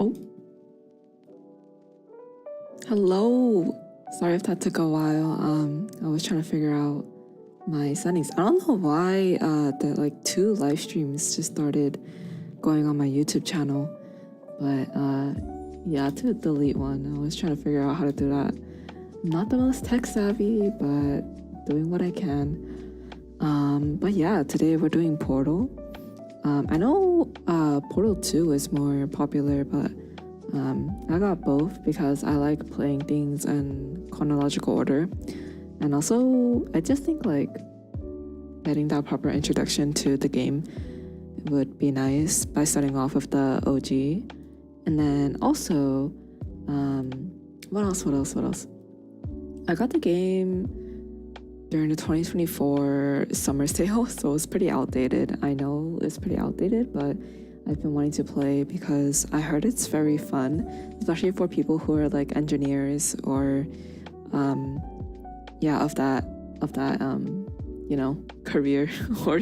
Oh. Hello. Sorry if that took a while. I was trying to figure out my settings. I don't know why the like 2 live streams just started going on my YouTube channel. But yeah, to delete one. I was trying to figure out how to do that. I'm not the most tech savvy, but doing what I can. But yeah, today we're doing Portal. I know Portal 2 is more popular, but I got both because I like playing things in chronological order. And also, I just think like getting that proper introduction to the game would be nice by starting off with the OG. And then also, what else? I got the game during the 2024 summer sale, so it's pretty outdated. I know it's pretty outdated, but I've been wanting to play because I heard it's very fun, especially for people who are like engineers or of that career or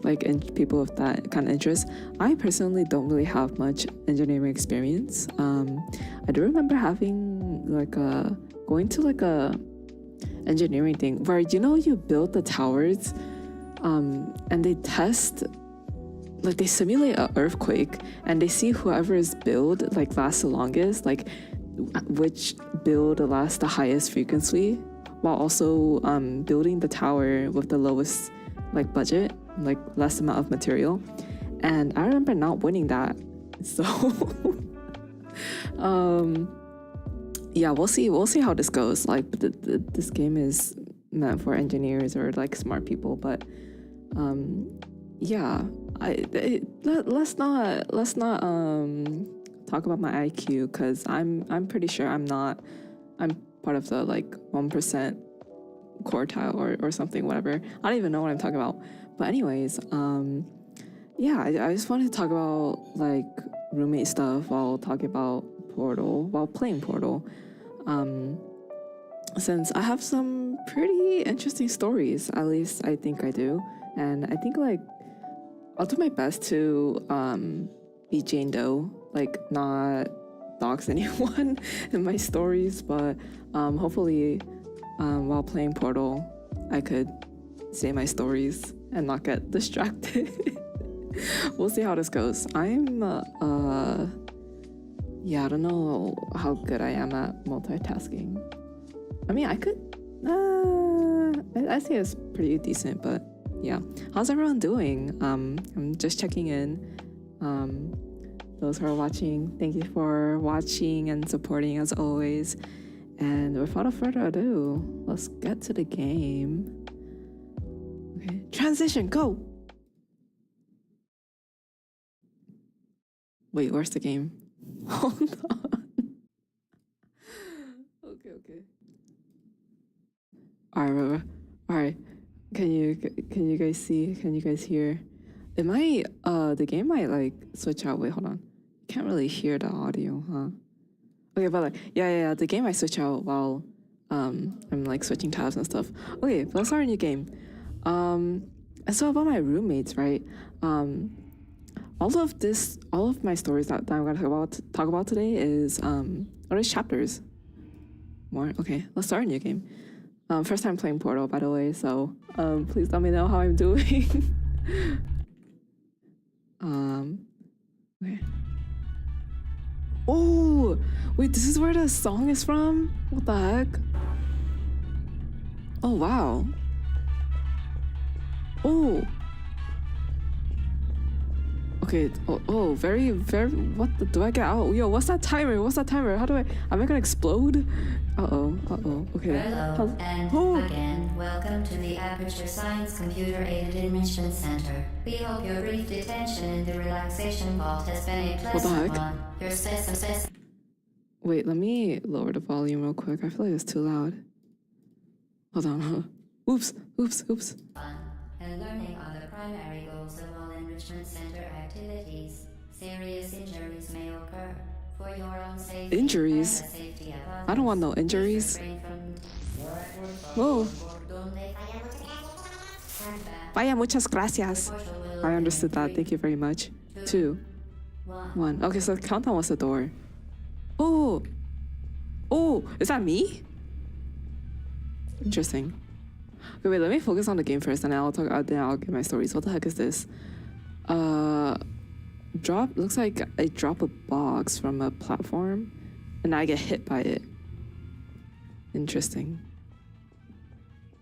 like people with that kind of interest. I personally don't really have much engineering experience. I do remember having going to a engineering thing where you build the towers and they test, like they simulate an earthquake and they see whoever's build like lasts the longest, like which build lasts the highest frequency, while also building the tower with the lowest like budget, like less amount of material. And I remember not winning that, so yeah, we'll see how this goes. Like this game is meant for engineers or like smart people, but yeah, let's not talk about my IQ, because I'm pretty sure I'm part of the like 1% quartile or something, whatever. I don't even know what I'm talking about. But anyways, yeah, I just wanted to talk about like roommate stuff while talking about Portal, while playing Portal. Since I have some pretty interesting stories, at least I think I do. And I think like I'll do my best to be Jane Doe, like not dox anyone in my stories, but hopefully while playing Portal I could say my stories and not get distracted. We'll see how this goes. I'm yeah, I don't know how good I am at multitasking. I mean, I could I say it's pretty decent, but yeah. How's everyone doing? I'm just checking in. Those who are watching, thank you for watching and supporting as always. And without further ado, let's get to the game. Okay, transition, go! Wait, where's the game? Hold on. Okay. Alright. Can you guys see? Can you guys hear? It might the game might like switch out. Wait, hold on. Can't really hear the audio, huh? Okay, but like yeah, the game might switch out while I'm like switching tabs and stuff. Okay, but let's start a new game. So about my roommates, right? All of my stories that I'm gonna talk about today is chapters. More? Okay, let's start a new game. First time playing Portal, by the way, so please let me know how I'm doing. Okay. Oh, wait, this is where the song is from? What the heck? Oh, wow. Oh. Okay, very, what do I get out? Yo, what's that timer? How do am I gonna explode? Uh-oh, okay. Hello, and again, welcome to the Aperture Science Computer Aided Enrichment Center. We hope your brief detention in the relaxation vault has been a pleasant one. Your specimen. Wait, let me lower the volume real quick. I feel like it's too loud. Hold on, Oops. Fun and learning are the primary goals of all enrichment center activities. Serious injuries may occur. For your own safety. Injuries? And the safety of others, I don't want no injuries. Whoa. Vaya, muchas gracias. I understood that. Thank you very much. 2, 1. Okay, so the countdown was the door. Oh! Oh! Is that me? Interesting. Okay, wait, let me focus on the game first and then I'll get my stories. What the heck is this? Looks like I drop a box from a platform and I get hit by it. Interesting.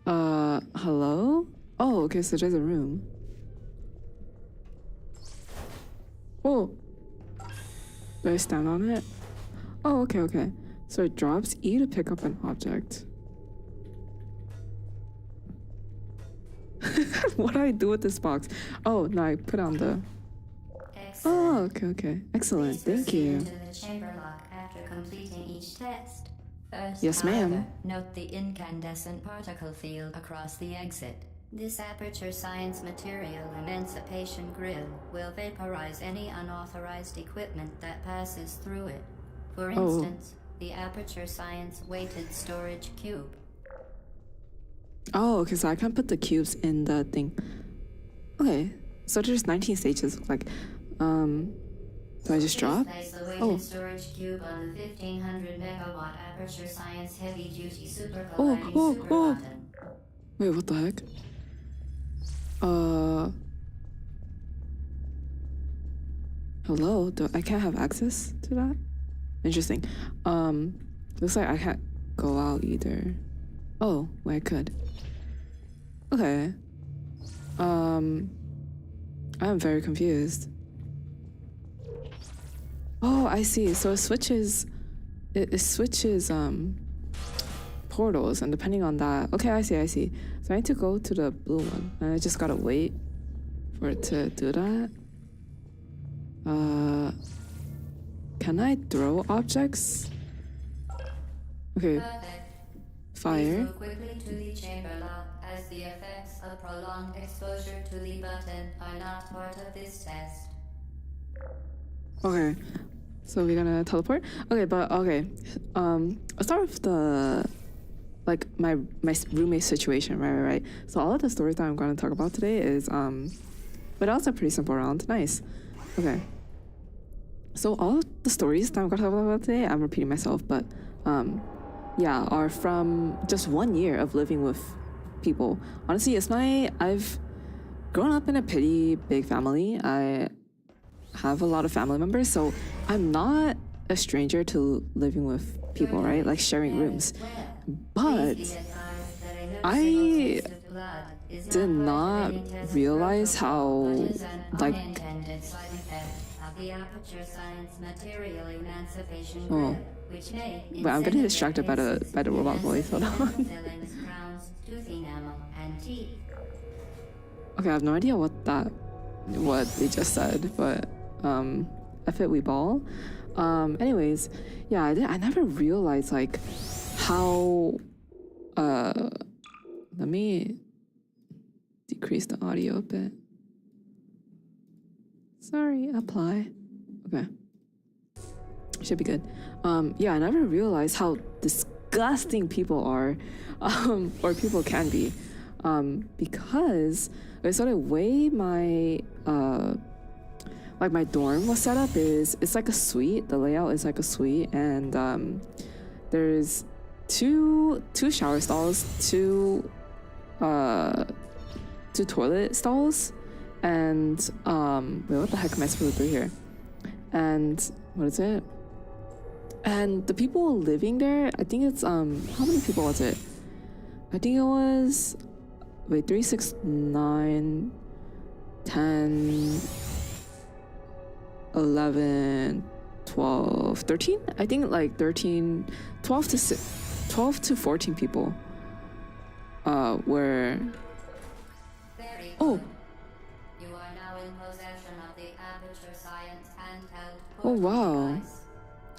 Hello? Oh, okay, so there's a room. Oh! Do I stand on it? Oh, okay. So it drops E to pick up an object. What do I do with this box? Oh, no, I put on the... Oh, okay. Excellent. Thank you. Into the chamber lock after completing each test. First, Yes, ma'am. however, note the incandescent particle field across the exit. This aperture science material emancipation grill will vaporize any unauthorized equipment that passes through it. For instance, the aperture science weighted storage cube. Oh, okay, so I can put the cubes in the thing. Okay, so there's 19 stages, like, do I just drop? Place the weighted storage cube on the 1500 megawatt aperture science heavy duty super colliding super button. Wait, what the heck? Hello? I can't have access to that? Interesting. Looks like I can't go out either. Oh, wait, I could. Okay. I'm very confused. Oh, I see. So it switches portals, and depending on that. Okay, I see. So I need to go to the blue one, and I just gotta wait for it to do that. Can I throw objects? Okay. Fire. Move quickly to the chamber lock, as the effects of prolonged exposure to the button are not part of this test. Okay. So we're gonna teleport? Okay, but okay. Let's start with the my roommate situation, right. So all of the stories that I'm gonna talk about today is but also a pretty simple round. Nice. Okay. So all of the stories that I'm gonna talk about today, I'm repeating myself, but yeah, are from just 1 year of living with people. Honestly, I've grown up in a pretty big family. I have a lot of family members, so I'm not a stranger to living with people, right? Like sharing rooms. But I did not realize how like but I'm getting distracted by the robot voice. Hold on. Okay, I have no idea what they just said, but F it, we ball. Anyways, yeah, I never realized like how let me decrease the audio a bit. Sorry, apply. Okay. Should be good. Yeah, I never realized how disgusting people are, or people can be, because so the way my my dorm was set up it's like a suite. The layout is like a suite, and there's two shower stalls, two toilet stalls, and wait, what the heck am I supposed to do here? And what is it? And the people living there, I think it's how many people was it? I think it was 3, 6, 9, 10, 11, 12, 13? I think like 13, 12 to 14 people were... Oh! You are now in possession of the Aperture Science handheld Oh wow. device.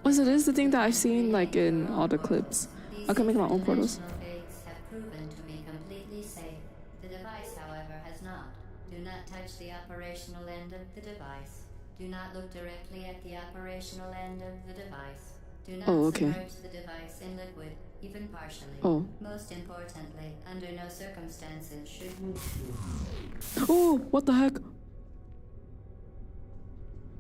Oh, so this is the thing that I've seen like in all the clips. I can make my own portals. Dimensional fakes have proven to be completely safe. The device, however, has not. Do not touch the operational end of the device. Do not look directly at the operational end of the device. Do not submerge the device in liquid, even partially. Oh. Most importantly, under no circumstances should... Oh, what the heck?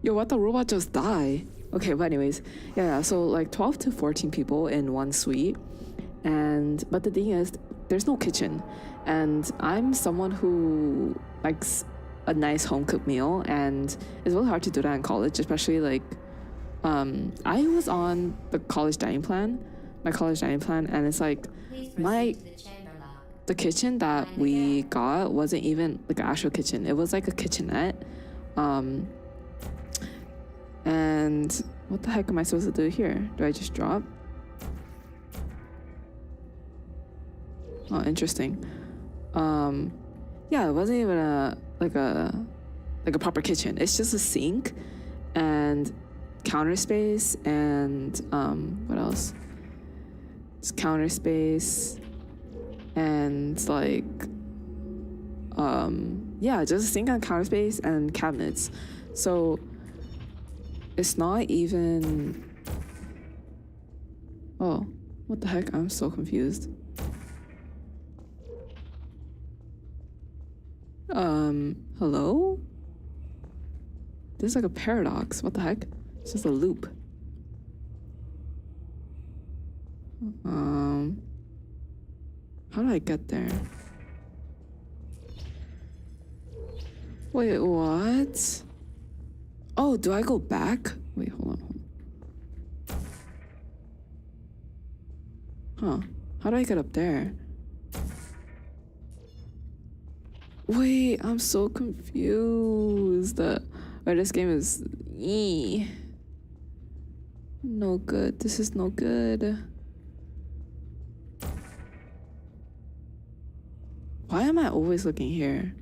Yo, what the robot just die? Okay, but anyways, yeah, so like 12 to 14 people in one suite. But the thing is, there's no kitchen. And I'm someone who likes a nice home cooked meal, and it's really hard to do that in college, especially like I was on the college dining plan, and it's like the kitchen that we got wasn't even like an actual kitchen. It was like a kitchenette. And what the heck am I supposed to do here? Do I just drop? Oh, interesting. Yeah, it wasn't even a proper kitchen. It's just a sink and counter space and what else? It's counter space and like yeah, just a sink and counter space and cabinets. So it's not even. Oh, what the heck? I'm so confused. Hello? This is like a paradox. What the heck? It's just a loop. How do I get there? Wait, what? Oh, do I go back? Wait, hold on. Huh. How do I get up there? Wait, I'm so confused. Wait, this game is no good. This is no good. Why am I always looking here?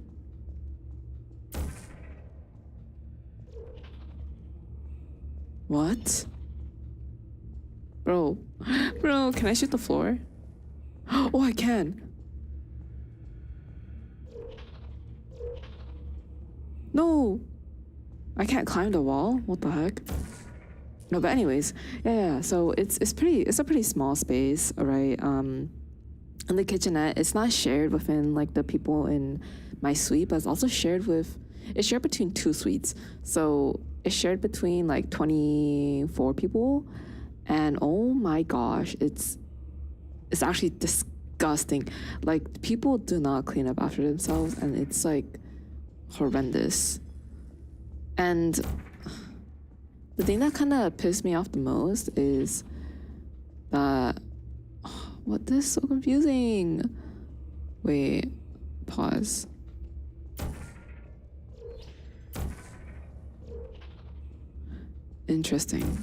What? Bro, can I shoot the floor? Oh, I can. No, I can't climb the wall. What the heck? No, but anyways, yeah. So it's a pretty small space, right? And the kitchenette, it's not shared within like the people in my suite, but it's shared between two suites. So it's shared between like 24 people, and oh my gosh, it's actually disgusting. Like, people do not clean up after themselves, and it's like horrendous. And the thing that kind of pissed me off the most is that what, this is so confusing. Wait, pause. Interesting.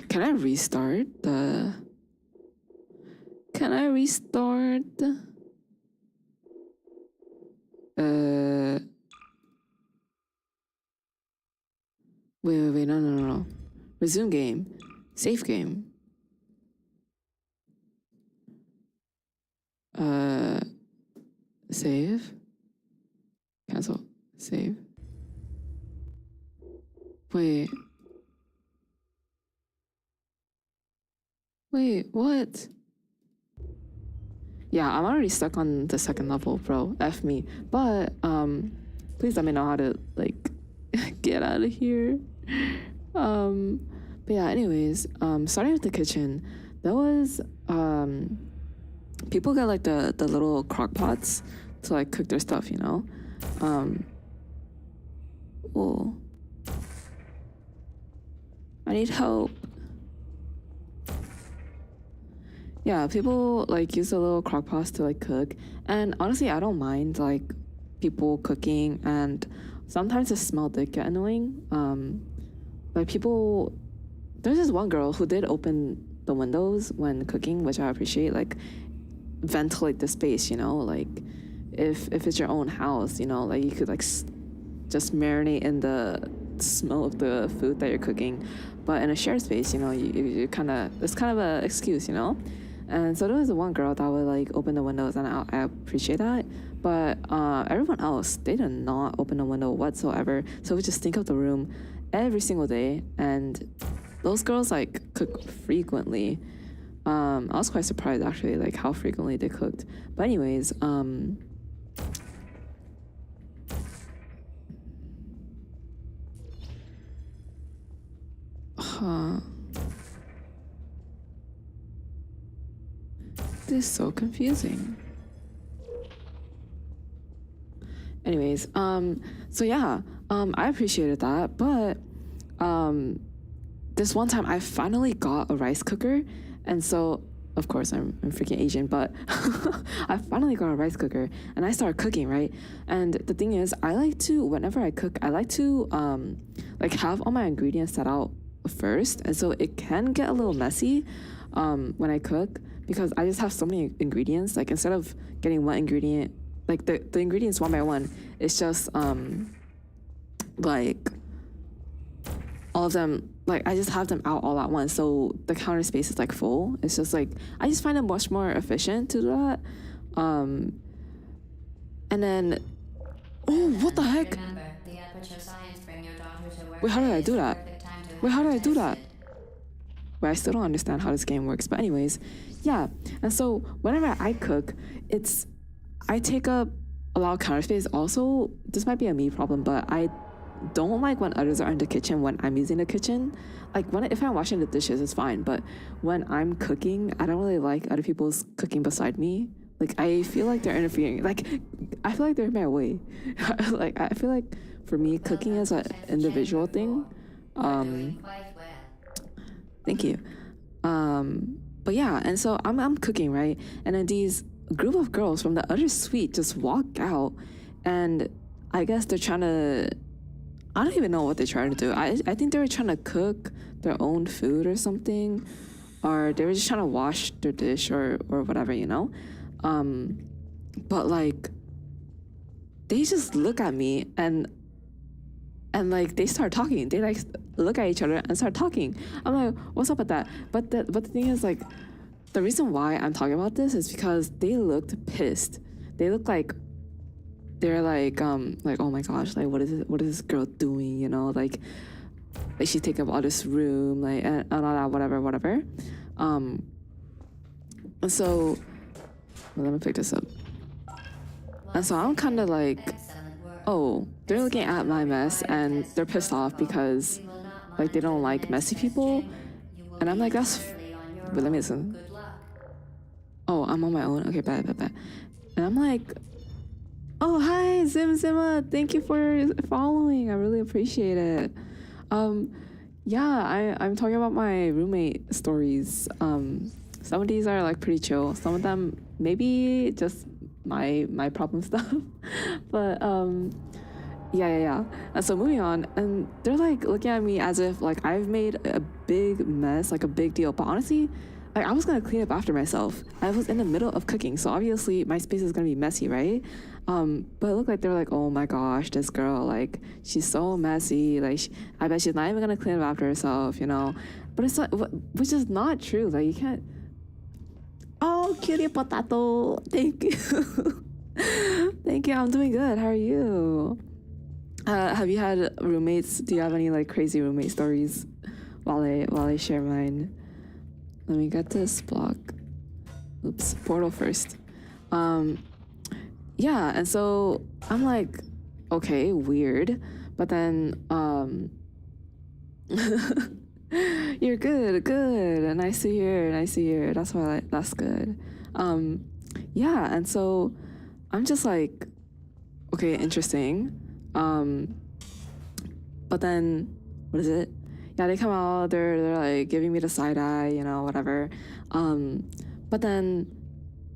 Can I restart? Wait, no. Resume game. Save game. Save. Cancel. Save. Wait, what? Yeah, I'm already stuck on the second level, bro. F me. But, please let me know how to, like, get out of here. But yeah, anyways, starting with the kitchen, there was, people got, like, the little crock pots to, like, cook their stuff, you know? Oh. I need help. Yeah, people like use the little crock pots to like cook, and honestly, I don't mind like people cooking, and sometimes the smell did get annoying. Like people, there's this one girl who did open the windows when cooking, which I appreciate. Like, ventilate the space, you know, like if it's your own house, you know, like you could like just marinate in the smell of the food that you're cooking. But in a shared space, you know, you kind of, it's kind of an excuse, you know. And so there was one girl that would like open the windows, and I appreciate that. But everyone else, they did not open a window whatsoever. So we just stink up the room every single day. And those girls like cook frequently. I was quite surprised actually, like how frequently they cooked. But anyways, Huh. This is so confusing. Anyways, so yeah, I appreciated that, but this one time I finally got a rice cooker, and so of course I'm freaking Asian, but I finally got a rice cooker and I started cooking, right? And the thing is, I like to, whenever I cook, I like to like have all my ingredients set out first, and so it can get a little messy when I cook, because I just have so many ingredients. Like instead of getting one ingredient, like the ingredients one by one, it's just like all of them, like I just have them out all at once, so the counter space is like full. It's just like I just find it much more efficient to do that. And then, oh, what the heck? Wait, how did I do that? Wait, how did I do that? Wait, I still don't understand how this game works. But anyways, yeah. And so whenever I cook, I take up a lot of counter space. Also, this might be a me problem, but I don't like when others are in the kitchen when I'm using the kitchen. Like if I'm washing the dishes, it's fine. But when I'm cooking, I don't really like other people's cooking beside me. Like I feel like they're interfering. Like I feel like they're in my way. Like I feel like for me, cooking is an individual thing. Thank you. But yeah, and so I'm cooking, right? And then these group of girls from the other suite just walk out, and I guess they're trying to, I don't even know what they're trying to do. I think they were trying to cook their own food or something, or they were just trying to wash their dish or whatever, you know? But like, they just look at me and like they start talking. They like look at each other and start talking. I'm like, what's up with that? But the thing is, like, the reason why I'm talking about this is because they looked pissed. They looked like they're like oh my gosh, like what is this girl doing, you know, like she's taking up all this room, like and all that, whatever. And so let me pick this up. And so I'm kind of like, oh, they're looking at my mess and they're pissed off because like they don't like messy people. And I'm like, but let me listen. Oh, I'm on my own. Okay, bad. And I'm like, oh, hi, Zima. Thank you for following. I really appreciate it. Yeah, I'm talking about my roommate stories. Some of these are like pretty chill. Some of them maybe just my problem stuff. But yeah. And so moving on, and they're like looking at me as if like I've made a big mess, like a big deal. But honestly, like I was gonna clean up after myself. I was in the middle of cooking, so obviously my space is gonna be messy, right? But it looked like they were like, oh my gosh, this girl, like she's so messy. Like I bet she's not even gonna clean up after herself, you know? But it's like, which is not true. Like you can't. Oh, cutie potato, thank you. Thank you. I'm doing good. How are you? Have you had roommates? Do you have any like crazy roommate stories? While I share mine. Let me get this block. Oops, portal first. Yeah, and so I'm like, okay, weird. But then you're good. Nice to hear. That's why that's good. Yeah, and so I'm just like, okay, interesting. But then what is it? Yeah, they come out, they're like giving me the side eye, you know, whatever. But then,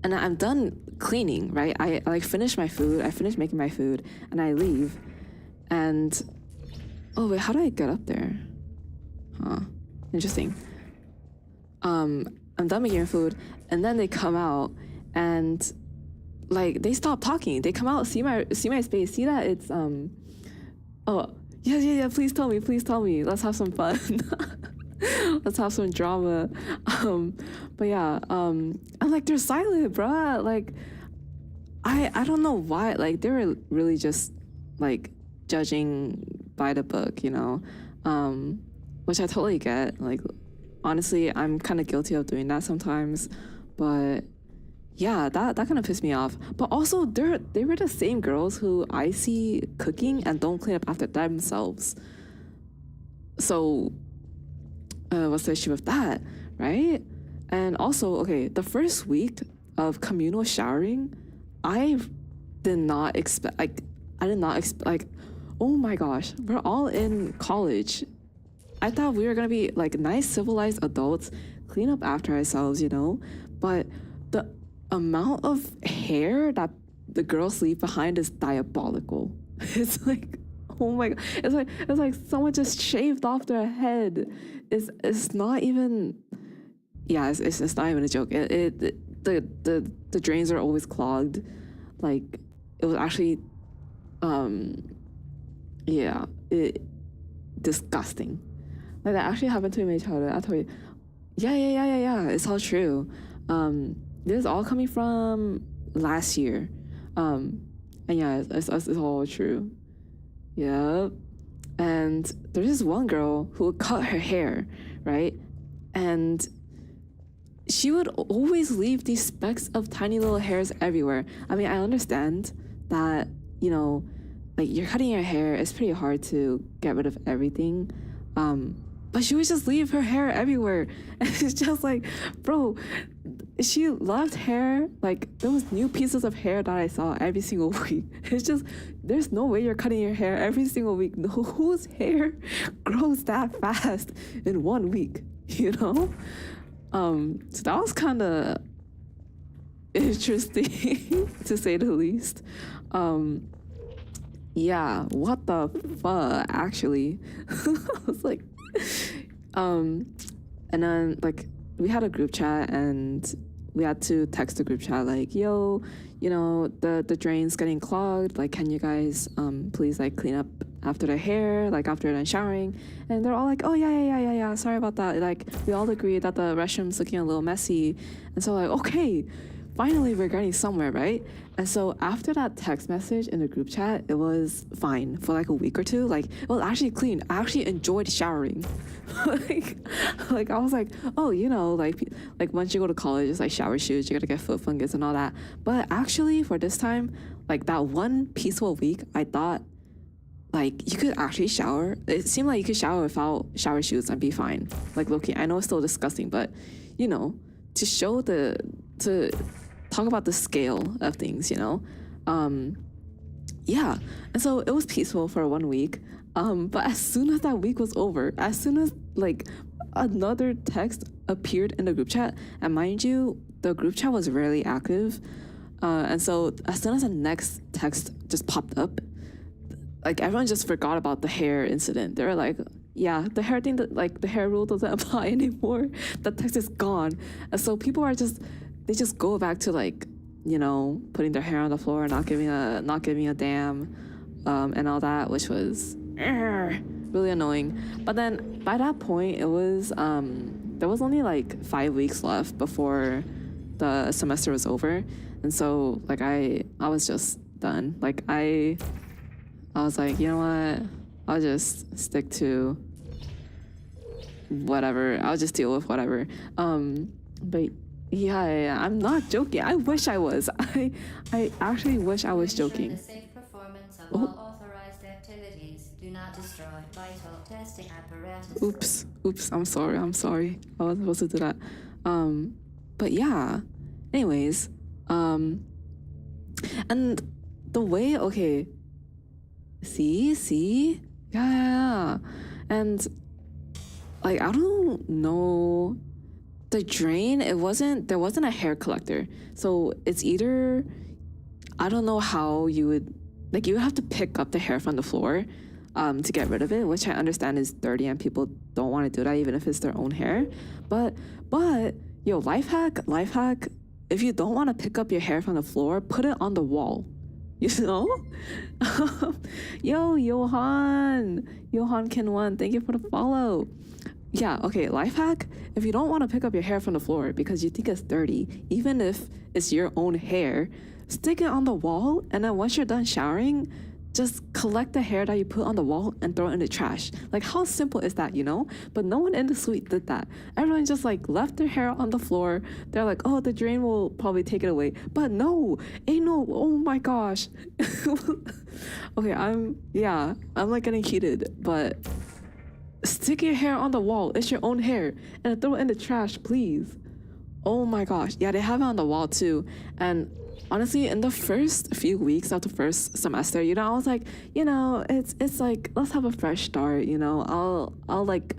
and I'm done cleaning, right? I like finish my food, I finish making my food, and I leave. And, oh wait, how do I get up there? Huh, interesting. I'm done making food, and then they come out, and like they stop talking. They come out, see my space, see that it's oh yeah. Please tell me. Let's have some fun. Let's have some drama. But yeah, I'm like, they're silent, bruh. Like I don't know why. Like they were really just like judging by the book, you know, which I totally get. Like honestly, I'm kind of guilty of doing that sometimes, but yeah, that kind of pissed me off. But also, they were the same girls who I see cooking and don't clean up after themselves. So what's the issue with that, right? And also, okay, the first week of communal showering, I did not expect, like, oh my gosh, we're all in college. I thought we were gonna be like nice civilized adults, clean up after ourselves, you know? But the amount of hair that the girls leave behind is diabolical. It's like, oh my god, it's like someone just shaved off their head. It's not even, yeah, it's not even a joke. The drains are always clogged. Like, it was actually, yeah, disgusting. Like, that actually happened to me in my childhood. I told you, yeah, it's all true. This is all coming from last year. And yeah, it's all true. Yeah. And there's this one girl who would cut her hair, right? And she would always leave these specks of tiny little hairs everywhere. I mean, I understand that, you know, like, you're cutting your hair, it's pretty hard to get rid of everything. But she would just leave her hair everywhere. And it's just like, bro, she left hair, like, there was new pieces of hair that I saw every single week. It's just, there's no way you're cutting your hair every single week. No, whose hair grows that fast in 1 week, you know? So that was kind of interesting, to say the least. Yeah, what the fuck, actually. I was like, and then, like, we had a group chat, and we had to text the group chat, like, yo, you know, the drain's getting clogged, like, can you guys please, like, clean up after the hair, like, after they're done showering? And they're all like, oh yeah, sorry about that. Like, we all agree that the restroom's looking a little messy. And so, like, okay, finally we're getting somewhere, right? And so after that text message in the group chat, it was fine for like a week or two. Like, it was actually clean. I actually enjoyed showering. like I was like, oh, you know, like once you go to college, it's like shower shoes, you gotta get foot fungus and all that. But actually, for this time, like, that one peaceful week, I thought, like, you could actually shower. It seemed like you could shower without shower shoes and be fine. Like, low-key, I know it's still disgusting, but, you know, to talk about the scale of things, you know? Yeah. And so it was peaceful for 1 week. But as soon as that week was over, as soon as, like, another text appeared in the group chat, and mind you, the group chat was rarely active. And so as soon as the next text just popped up, like, everyone just forgot about the hair incident. They were like, yeah, the hair thing, like, the hair rule doesn't apply anymore. The text is gone. And so people are they just go back to, like, you know, putting their hair on the floor, not giving a damn, and all that, which was really annoying. But then by that point, it was there was only like 5 weeks left before the semester was over, and so, like, I was just done. Like, I was like, you know what, I'll just stick to whatever. I'll just deal with whatever. But yeah, I'm not joking. I wish I was. I actually wish I was joking. The safe performance of all authorized activities. Do not destroy vital testing apparatus. Oops. I'm sorry. I wasn't supposed to do that. But yeah. Anyways, and the way, okay. See? Yeah. And, like, I don't know. The drain, there wasn't a hair collector. So it's either, I don't know how you would, like, you would have to pick up the hair from the floor to get rid of it, which I understand is dirty and people don't want to do that even if it's their own hair. But yo, life hack, if you don't want to pick up your hair from the floor, put it on the wall. You know? Yo, Johan Kin 1, thank you for the follow. Yeah, okay, life hack. If you don't want to pick up your hair from the floor because you think it's dirty, even if it's your own hair, stick it on the wall, and then once you're done showering, just collect the hair that you put on the wall and throw it in the trash. Like, how simple is that, you know? But no one in the suite did that. Everyone just, like, left their hair on the floor. They're like, oh, the drain will probably take it away. But no, oh my gosh. Okay, I'm like getting heated, but stick your hair on the wall. It's your own hair. And throw it in the trash, please. Oh my gosh. Yeah, they have it on the wall too. And honestly, in the first few weeks of the first semester, you know, I was like, you know, it's like, let's have a fresh start, you know. I'll like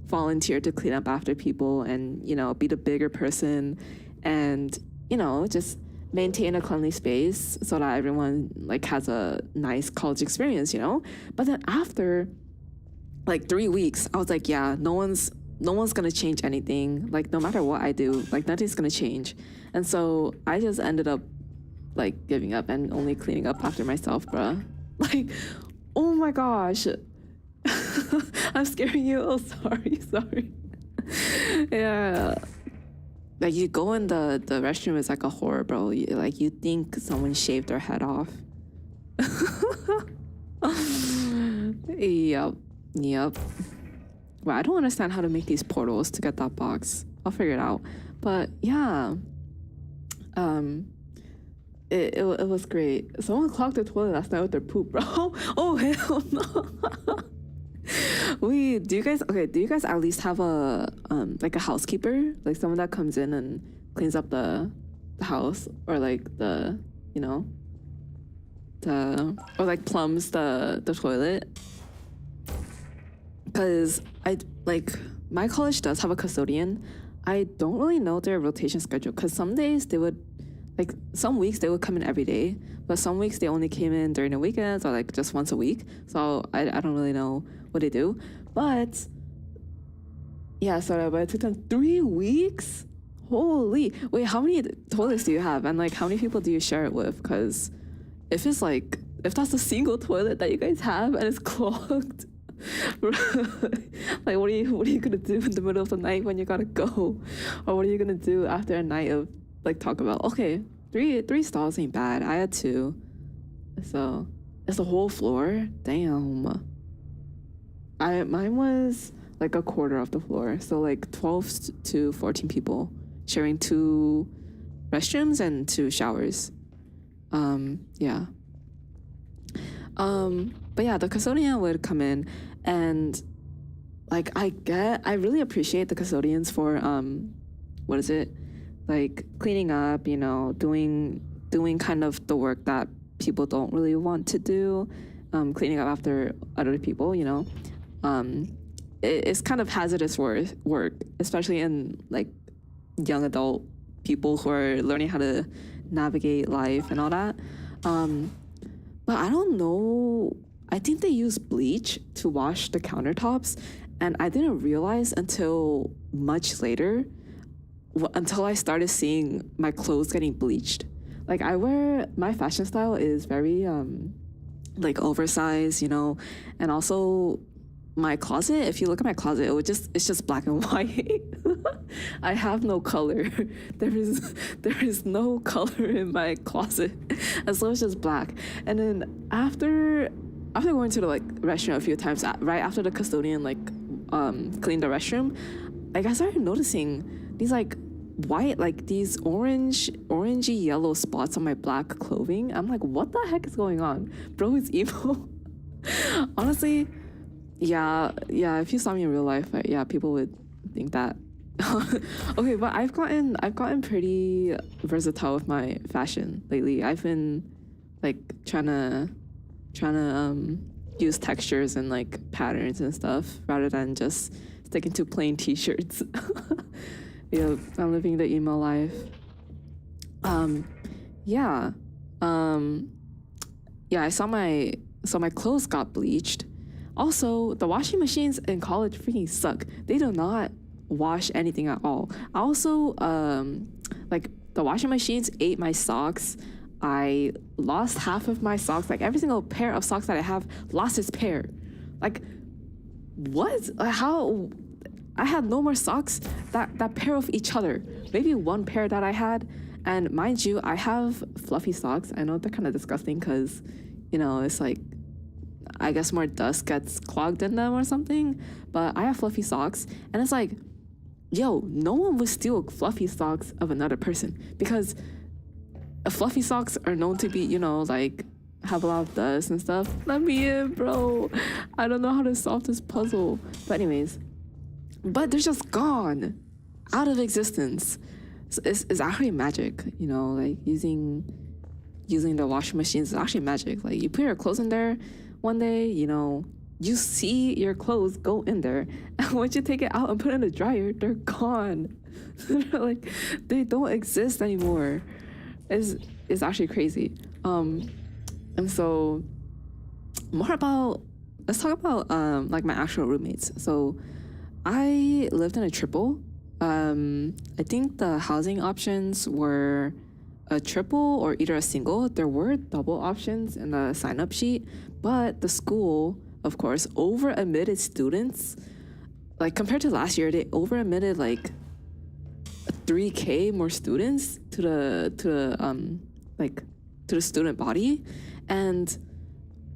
volunteer to clean up after people and, you know, be the bigger person and, you know, just maintain a cleanly space so that everyone like has a nice college experience, you know. But then after like 3 weeks, I was like, yeah, no one's gonna change anything. Like no matter what I do, like nothing's gonna change. And so I just ended up like giving up and only cleaning up after myself, bruh. Like, oh my gosh. I'm scaring you. Oh, sorry. Yeah. Like you go in the restroom, is like a horror, bro. Like you think someone shaved their head off. Yep. Well, I don't understand how to make these portals to get that box. I'll figure it out. But yeah. It was great. Someone clogged the toilet last night with their poop, bro. Oh hell no. Wait, do you guys at least have a like a housekeeper, like someone that comes in and cleans up the house, or like the, you know, or like plums the toilet? Because I like my college does have a custodian. I don't really know their rotation schedule, because some days they would, like some weeks they would come in every day, but some weeks they only came in during the weekends or like just once a week. So I don't really know what they do. But yeah, sorry, but it took them 3 weeks? Holy, wait, how many toilets do you have? And like how many people do you share it with? Because if that's a single toilet that you guys have and it's clogged, like what are you gonna do in the middle of the night when you gotta go? Or what are you gonna do after a night of like talk about, okay, three stalls ain't bad. I had 2. So it's the whole floor. Damn. Mine was like a quarter of the floor. So like 12 to 14 people sharing 2 restrooms and 2 showers. Yeah. But yeah, the custodian would come in, and like I really appreciate the custodians for what is it? Like cleaning up, you know, doing kind of the work that people don't really want to do, cleaning up after other people, you know. It's kind of hazardous work, especially in like young adult people who are learning how to navigate life and all that. But I don't know, I think they use bleach to wash the countertops, and I didn't realize until much later, until I started seeing my clothes getting bleached. Like my fashion style is very like oversized, you know, and also my closet, if you look at my closet, it's just black and white. I have no color. There is no color in my closet. And so it's just black. And then after going to the like restroom a few times, right after the custodian like cleaned the restroom, like I started noticing these like white, like these orangey yellow spots on my black clothing. I'm like, what the heck is going on? Bro is emo. Honestly, yeah, if you saw me in real life, yeah, people would think that. Okay, but I've gotten pretty versatile with my fashion lately. I've been like trying to use textures and like patterns and stuff rather than just sticking to plain t-shirts. Yeah, I'm living the emo life. Yeah, I saw my clothes got bleached. Also, the washing machines in college freaking suck. They do not wash anything at all. I also, like, the washing machines ate my socks. I lost half of my socks. Like, every single pair of socks that I have lost its pair. Like, what? How? I had no more socks that pair of each other. Maybe one pair that I had. And mind you, I have fluffy socks. I know they're kind of disgusting because, you know, it's like, I guess more dust gets clogged in them or something. But I have fluffy socks. And it's like, yo, no one would steal fluffy socks of another person. Because fluffy socks are known to be, you know, like have a lot of dust and stuff. Let me in, bro. I don't know how to solve this puzzle. But anyways, but they're just gone, out of existence. So it's actually magic, you know, like using the washing machines is actually magic. Like you put your clothes in there one day, you know, you see your clothes go in there, and once you take it out and put it in the dryer, they're gone. Like they don't exist anymore. It's actually crazy. And so let's talk about like my actual roommates. So I lived in a triple. I think the housing options were a triple or either a single. There were double options in the sign-up sheet, but the school, of course, over-admitted students. Like compared to last year, they over-admitted like 3K more students to the student body, and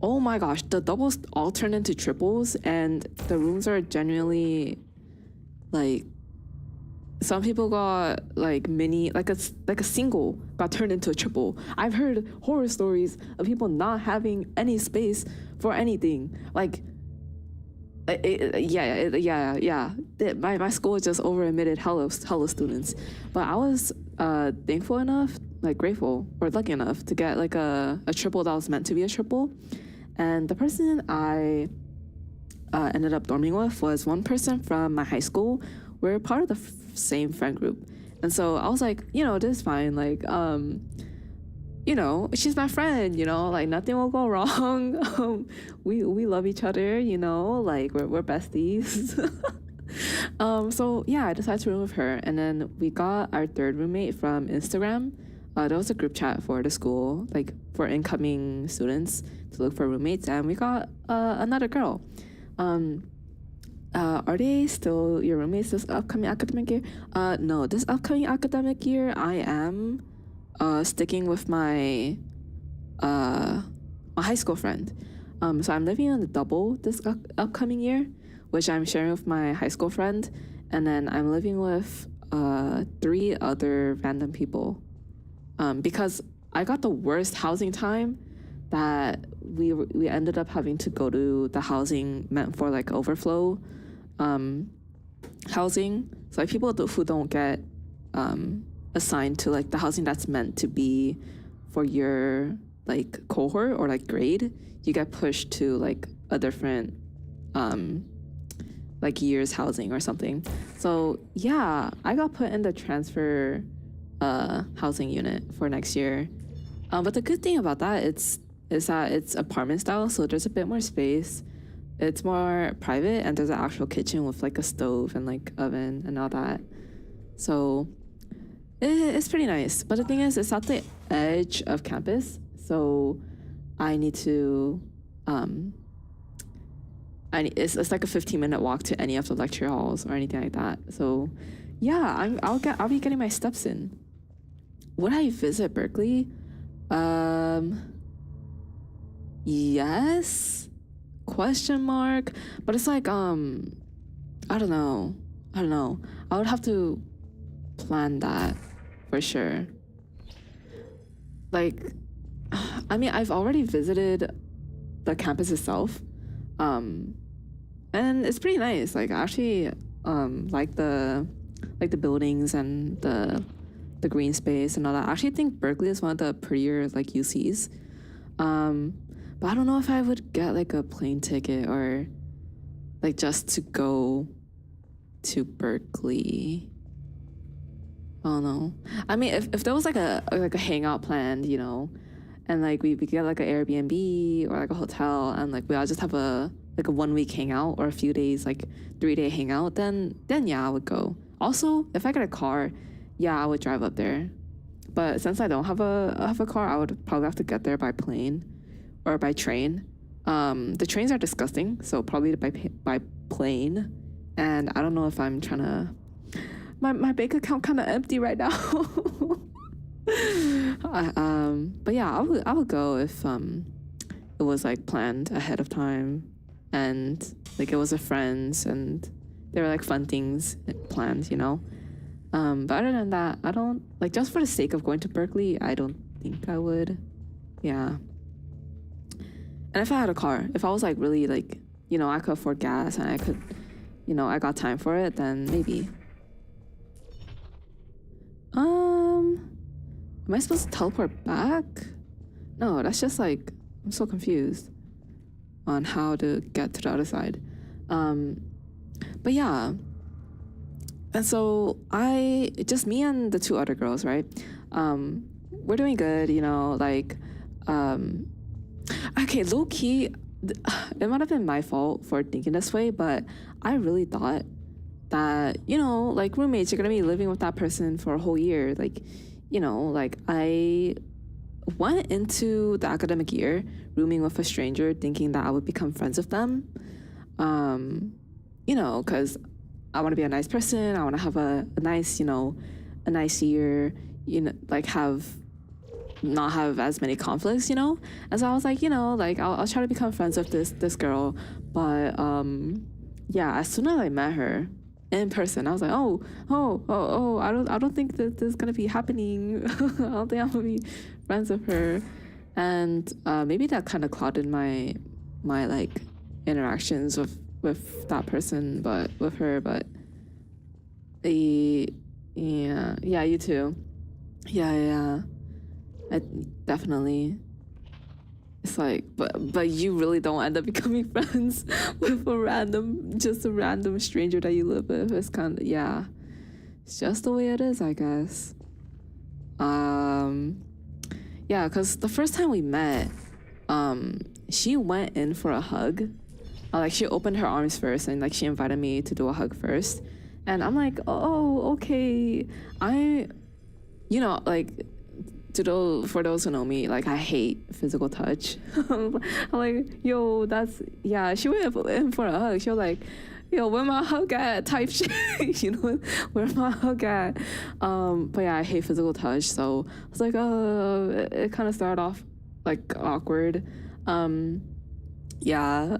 oh my gosh, the doubles all turned into triples, and the rooms are genuinely like, some people got like a single got turned into a triple. I've heard horror stories of people not having any space for anything. Like, my school just over admitted hella students, but I was thankful enough, like grateful or lucky enough to get like a triple that was meant to be a triple, and the person I ended up dorming with was one person from my high school. We're part of the same friend group, and so I was like, you know, this is fine, like you know, she's my friend, you know, like nothing will go wrong. We love each other, you know, like we're besties. So yeah, I decided to room with her, and then we got our third roommate from Instagram. There was a group chat for the school, like for incoming students to look for roommates, and we got another girl. Are they still your roommates this upcoming academic year? No, this upcoming academic year I am sticking with my high school friend. So I'm living on the double this upcoming year, which I'm sharing with my high school friend, and then I'm living with 3 other random people. Because I got the worst housing time that we ended up having to go to the housing meant for like overflow housing. So like people who don't get assigned to like the housing that's meant to be for your like cohort or like grade, you get pushed to like a different like year's housing or something. So yeah, I got put in the transfer housing unit for next year. But the good thing about that is that it's apartment style, so there's a bit more space. It's more private, and there's an actual kitchen with like a stove and like oven and all that. So it's pretty nice. But the thing is, it's at the edge of campus, so I need to it's like a 15-minute walk to any of the lecture halls or anything like that. So yeah, I'll be getting my steps in. Would I visit Berkeley? Yes? Question mark. But it's like I don't know. I would have to plan that for sure. Like, I mean, I've already visited the campus itself, and it's pretty nice. Like, I actually like the buildings and the green space and all that. I actually think Berkeley is one of the prettier like UCs. But I don't know if I would get like a plane ticket or like just to go to Berkeley. I don't know. I mean, if there was like a hangout planned, you know, and like we get like an Airbnb or like a hotel, and like we all just have a 1 week hangout or a few days, like 3-day hangout, then yeah, I would go. Also, if I get a car, yeah, I would drive up there. But since I don't have a car, I would probably have to get there by plane or by train. The trains are disgusting, so probably by plane. And I don't know if I'm trying to. My bank account kind of empty right now. But yeah, I would go if it was like planned ahead of time, and like it was with friends and there were like fun things planned, you know. But other than that, I don't like, just for the sake of going to Berkeley, I don't think I would. Yeah. And if I had a car, if I was like really like, you know, I could afford gas and I could, you know, I got time for it, then maybe. Am I supposed to teleport back? No, that's just like, I'm so confused on how to get to the other side. But yeah. And so just me and the two other girls, right? We're doing good, you know, like, okay, low key, it might have been my fault for thinking this way, but I really thought that, you know, like roommates, you're gonna be living with that person for a whole year. Like, you know, like I went into the academic year rooming with a stranger thinking that I would become friends with them. You know, because I want to be a nice person. I want to have a nice, you know, a nice year, you know, like not have as many conflicts, you know? And so I was like, you know, like I'll try to become friends with this girl. But yeah, as soon as I met her in person, I was like, I don't think that this is gonna be happening. I don't think I'm gonna be friends with her. And maybe that kind of clouded my like interactions with that person, but with her. But yeah, you too. Yeah. I definitely. It's like, but you really don't end up becoming friends with a random stranger that you live with. It's kind of, yeah, it's just the way it is, I guess. Yeah, because the first time we met, she went in for a hug. Like she opened her arms first, and like she invited me to do a hug first, and I'm like, oh, okay. You know, like. For those who know me, like I hate physical touch. I'm like, yo, yeah. She went in for a hug. She was like, yo, where my hug at? Type shit. You know, where my hug at? But yeah, I hate physical touch. So I was like, it kind of started off like awkward. Yeah.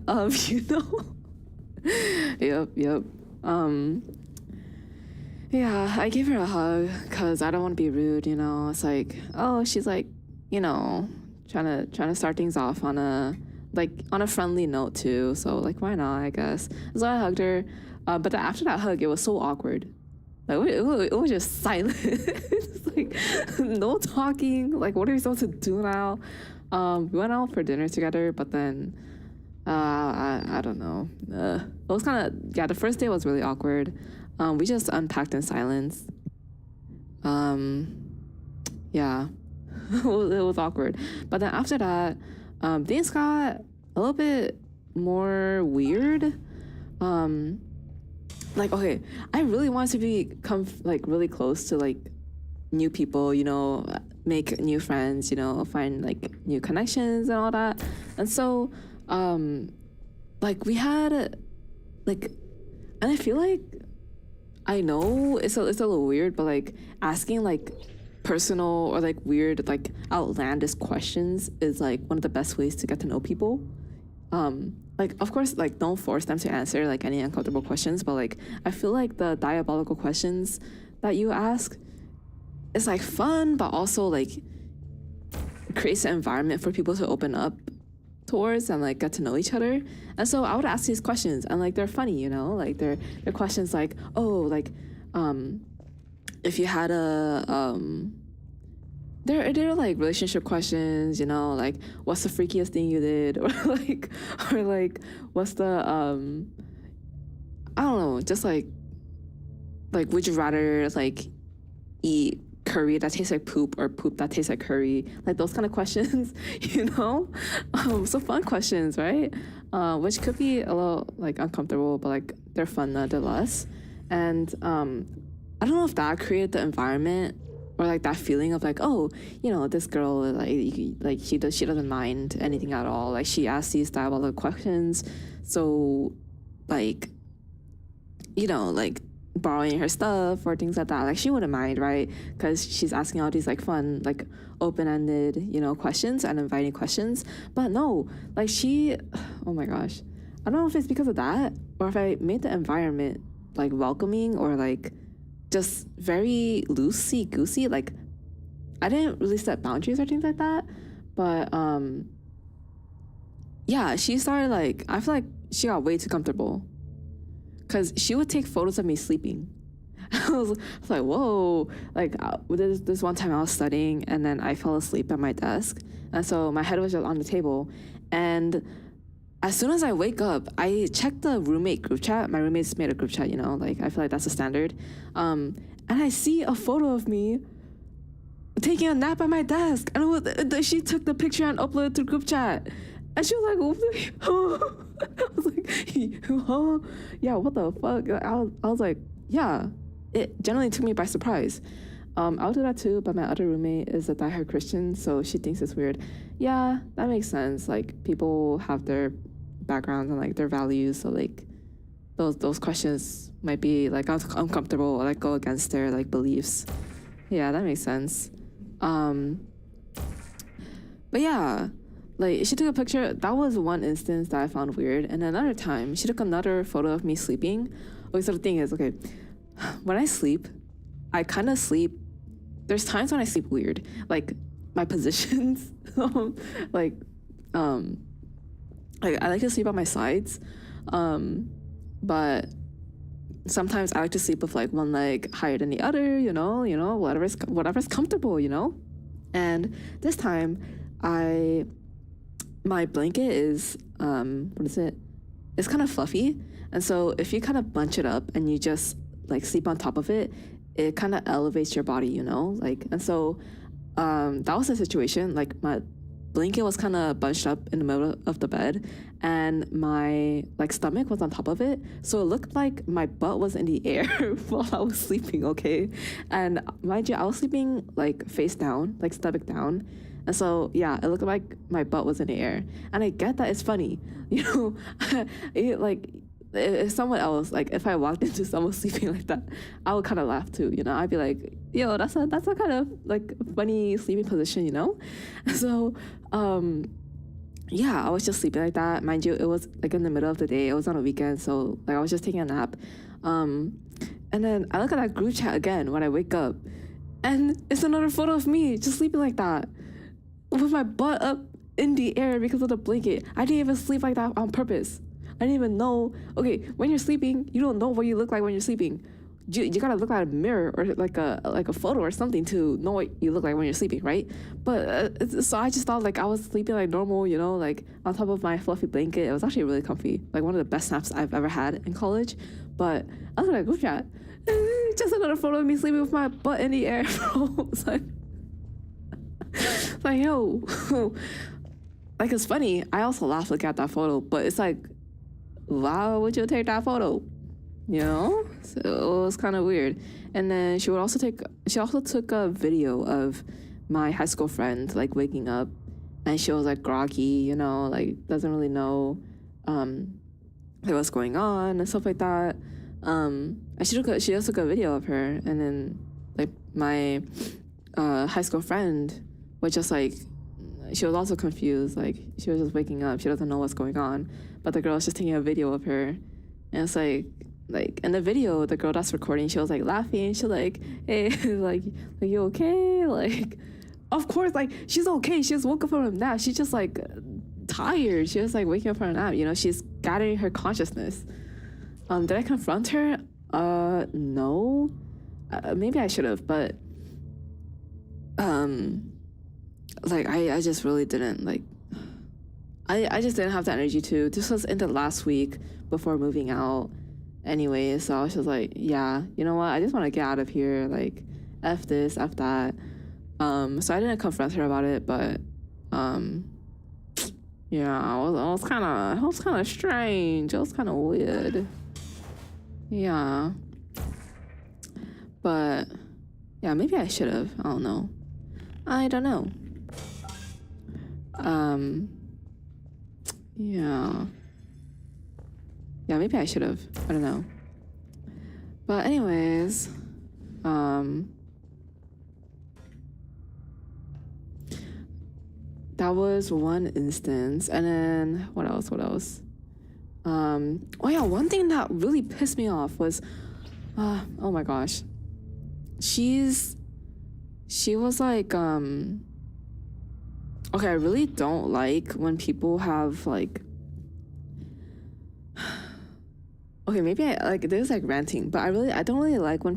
You know. Yep. Yeah, I gave her a hug because I don't want to be rude, you know. It's like, oh, she's like, you know, trying to start things off on a friendly note too. So like, why not? I guess. So I hugged her, but then after that hug, it was so awkward. Like it was just silent. It's like no talking. Like, what are we supposed to do now? We went out for dinner together, but then I don't know. It was kind of, yeah. The first day was really awkward. We just unpacked in silence. Yeah, it was awkward. But then after that, things got a little bit more weird. Like, okay, I really wanted to become like really close to like new people, you know, make new friends, you know, find like new connections and all that. And so, like we had like, and I feel like, I know it's a little weird, but like asking like personal or like weird, like outlandish questions is like one of the best ways to get to know people. Like, of course, like don't force them to answer like any uncomfortable questions, but like I feel like the diabolical questions that you ask is like fun, but also like creates an environment for people to open up towards and like get to know each other. And so I would ask these questions, and like they're funny, you know, like they're questions like, oh, like if you had a they're like relationship questions, you know, like what's the freakiest thing you did, or like what's the I don't know, just like would you rather like eat curry that tastes like poop or poop that tastes like curry, like those kind of questions, you know. So fun questions, right? Which could be a little like uncomfortable, but like they're fun nonetheless. And I don't know if that created the environment or like that feeling of like, oh, you know, this girl like she doesn't mind anything at all, like she asks these diabolical questions, so like, you know, like borrowing her stuff or things like that, like she wouldn't mind, right? Because she's asking all these like fun, like open-ended, you know, questions and inviting questions. But no, like she, oh my gosh, I don't know if it's because of that or if I made the environment like welcoming or like just very loosey-goosey. Like I didn't really set boundaries or things like that, but yeah, she started like, I feel like she got way too comfortable because she would take photos of me sleeping. I was like, whoa. Like, this one time I was studying and then I fell asleep at my desk. And so my head was just on the table. And as soon as I wake up, I check the roommate group chat. My roommates made a group chat, you know, like I feel like that's a standard. And I see a photo of me taking a nap at my desk. And she took the picture and uploaded it to group chat. And she was like, I was like, huh? Yeah, what the fuck? I was like, yeah. It generally took me by surprise. I'll do that too, but my other roommate is a diehard Christian, so she thinks it's weird. Yeah, that makes sense. Like, people have their backgrounds and like their values, so like those questions might be like uncomfortable or like go against their like beliefs. Yeah, that makes sense. But yeah, like she took a picture. That was one instance that I found weird, and another time she took another photo of me sleeping. Okay, so the thing is, okay, when I sleep, I kind of sleep. There's times when I sleep weird, like my positions. like, like I like to sleep on my sides, but sometimes I like to sleep with like one leg higher than the other. You know, whatever's comfortable. You know, and this time, my blanket is what is it? It's kind of fluffy, and so if you kind of bunch it up and you just like sleep on top of it, it kind of elevates your body, you know, like. And so that was the situation. Like my blanket was kind of bunched up in the middle of the bed and my like stomach was on top of it, so it looked like my butt was in the air while I was sleeping. Okay, and mind you, I was sleeping like face down, like stomach down, and so yeah, it looked like my butt was in the air. And I get that it's funny, you know. Like if someone else, like if I walked into someone sleeping like that, I would kind of laugh too, you know. I'd be like, yo, that's a kind of like funny sleeping position, you know. So yeah, I was just sleeping like that. Mind you, it was like in the middle of the day, it was on a weekend, so like I was just taking a nap. And then I look at that group chat again when I wake up, and it's another photo of me just sleeping like that with my butt up in the air because of the blanket. I didn't even sleep like that on purpose. I didn't even know. Okay, when you're sleeping, you don't know what you look like when you're sleeping. You gotta look at a mirror or like a photo or something to know what you look like when you're sleeping, right? But so I just thought like I was sleeping like normal, you know, like on top of my fluffy blanket. It was actually really comfy, like one of the best naps I've ever had in college. But I was like, group chat, just another photo of me sleeping with my butt in the air, bro. It's like yo, like it's funny. I also laugh looking at that photo, but it's like, why would you take that photo? You know, so it was kind of weird. And then she also took a video of my high school friend like waking up, and she was like groggy, you know, like doesn't really know like what's going on and stuff like that. And she also took a video of her, and then like my high school friend was just like, she was also confused, like she was just waking up, she doesn't know what's going on, but the girl was just taking a video of her, and it's like in the video, the girl that's recording, she was like laughing, she was like, hey, like you okay? Like, of course, like she's okay, she just woke up from a nap, she's just like tired, she was like waking up from a nap, you know, she's gathering her consciousness. Did I confront her? No. Maybe I should have, but like I just really didn't, like I just didn't have the energy to. This was in the last week before moving out anyway, so I was just like, yeah, you know what, I just want to get out of here, like F this, F that. So I didn't confront her about it, but yeah, it was kind of strange, it was kind of weird. Yeah, but yeah, maybe I should have, I don't know, yeah, maybe I should have, I don't know. But anyways, that was one instance. And then what else? Oh yeah, one thing that really pissed me off was, oh my gosh, she was like, okay, I really don't like when people have like, okay, maybe I like, this is like ranting, but I don't really like when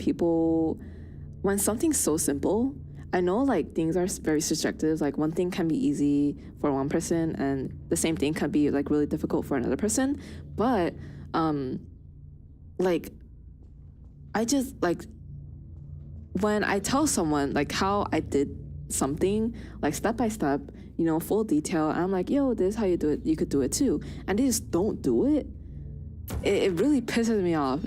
something's so simple. I know like things are very subjective. Like one thing can be easy for one person and the same thing can be like really difficult for another person. But like I just like when I tell someone like how I did something like step by step, you know, full detail, and I'm like, yo, this is how you do it, you could do it too, and they just don't do it. It really pisses me off.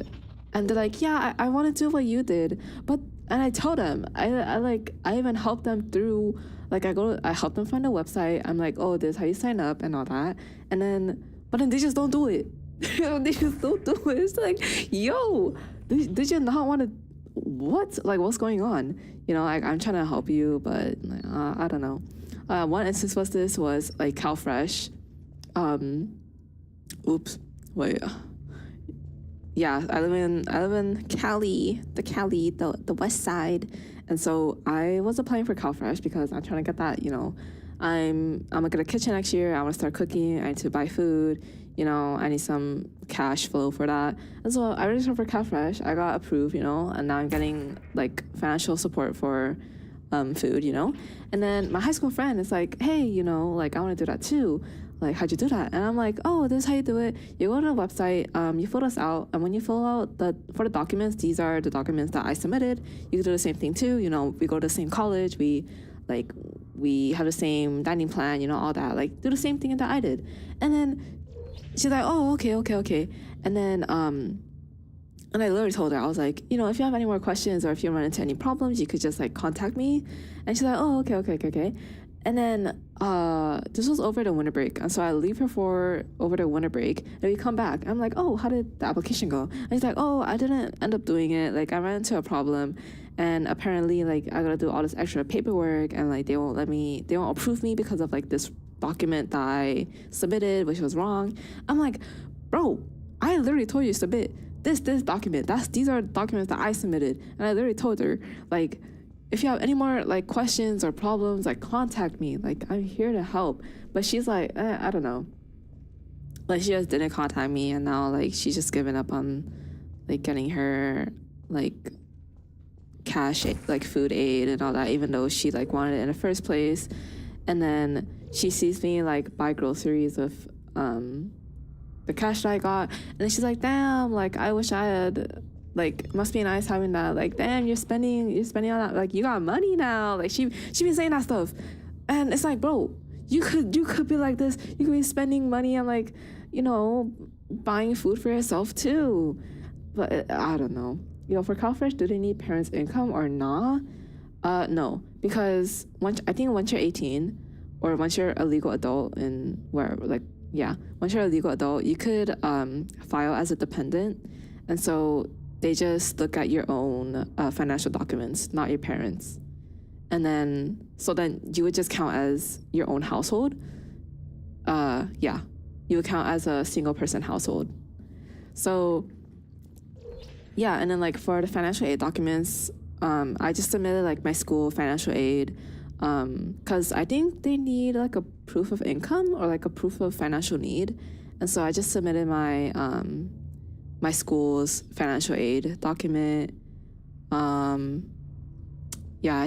And they're like, yeah, I want to do what you did, but and I tell them, I even help them through, like I help them find a website. I'm like, oh, this is how you sign up and all that, and then but then they just don't do it. They just don't do it. It's like, yo, did you not want to? What? Like, what's going on? You know, like I'm trying to help you, but like, I don't know. One instance was like CalFresh. Oops. Wait. Yeah, I live in Cali, the west side, and so I was applying for CalFresh because I'm trying to get that. You know, I'm gonna get a kitchen next year. I want to start cooking. I need to buy food. You know, I need some cash flow for that. And so I registered for CalFresh. I got approved. You know, and now I'm getting like financial support for food. You know, and then my high school friend is like, hey, you know, like I want to do that too. Like, how'd you do that? And I'm like, oh, this is how you do it. You go to the website, you fill this out, and when you fill out for the documents, these are the documents that I submitted. You can do the same thing too. You know, we go to the same college, we have the same dining plan, you know, all that. Like, do the same thing that I did. And then she's like, oh, okay. And then and I literally told her, I was like, you know, if you have any more questions or if you run into any problems, you could just like contact me. And she's like, oh, okay. And then this was over the winter break, and so I leave her for over the winter break, and we come back. I'm like, oh, how did the application go? And she's like, oh, I didn't end up doing it. Like, I ran into a problem, and apparently, like, I gotta do all this extra paperwork, and like, they won't approve me because of like this document that I submitted, which was wrong. I'm like, bro, I literally told you to submit this document. These are documents that I submitted, and I literally told her, like, if you have any more like questions or problems, like contact me. Like, I'm here to help. But she's like, I don't know. Like, she just didn't contact me, and now like she's just given up on like getting her like cash, like food aid and all that, even though she like wanted it in the first place. And then she sees me like buy groceries with the cash that I got, and then she's like, damn, like I wish I had. Like, must be nice having that. Like, damn, you're spending on that. Like, you got money now. Like, she been saying that stuff, and it's like, bro, you could be like this. You could be spending money on like, you know, buying food for yourself too. But I don't know. You know, for CalFresh, do they need parents' income or not? No, because once you're 18, or once you're a legal adult once you're a legal adult, you could file as a dependent, and so they just look at your own financial documents, not your parents. And then you would just count as your own household. You would count as a single person household. So, yeah, and then like for the financial aid documents, I just submitted like my school financial aid, because I think they need like a proof of income or like a proof of financial need. And so I just submitted my school's financial aid document. I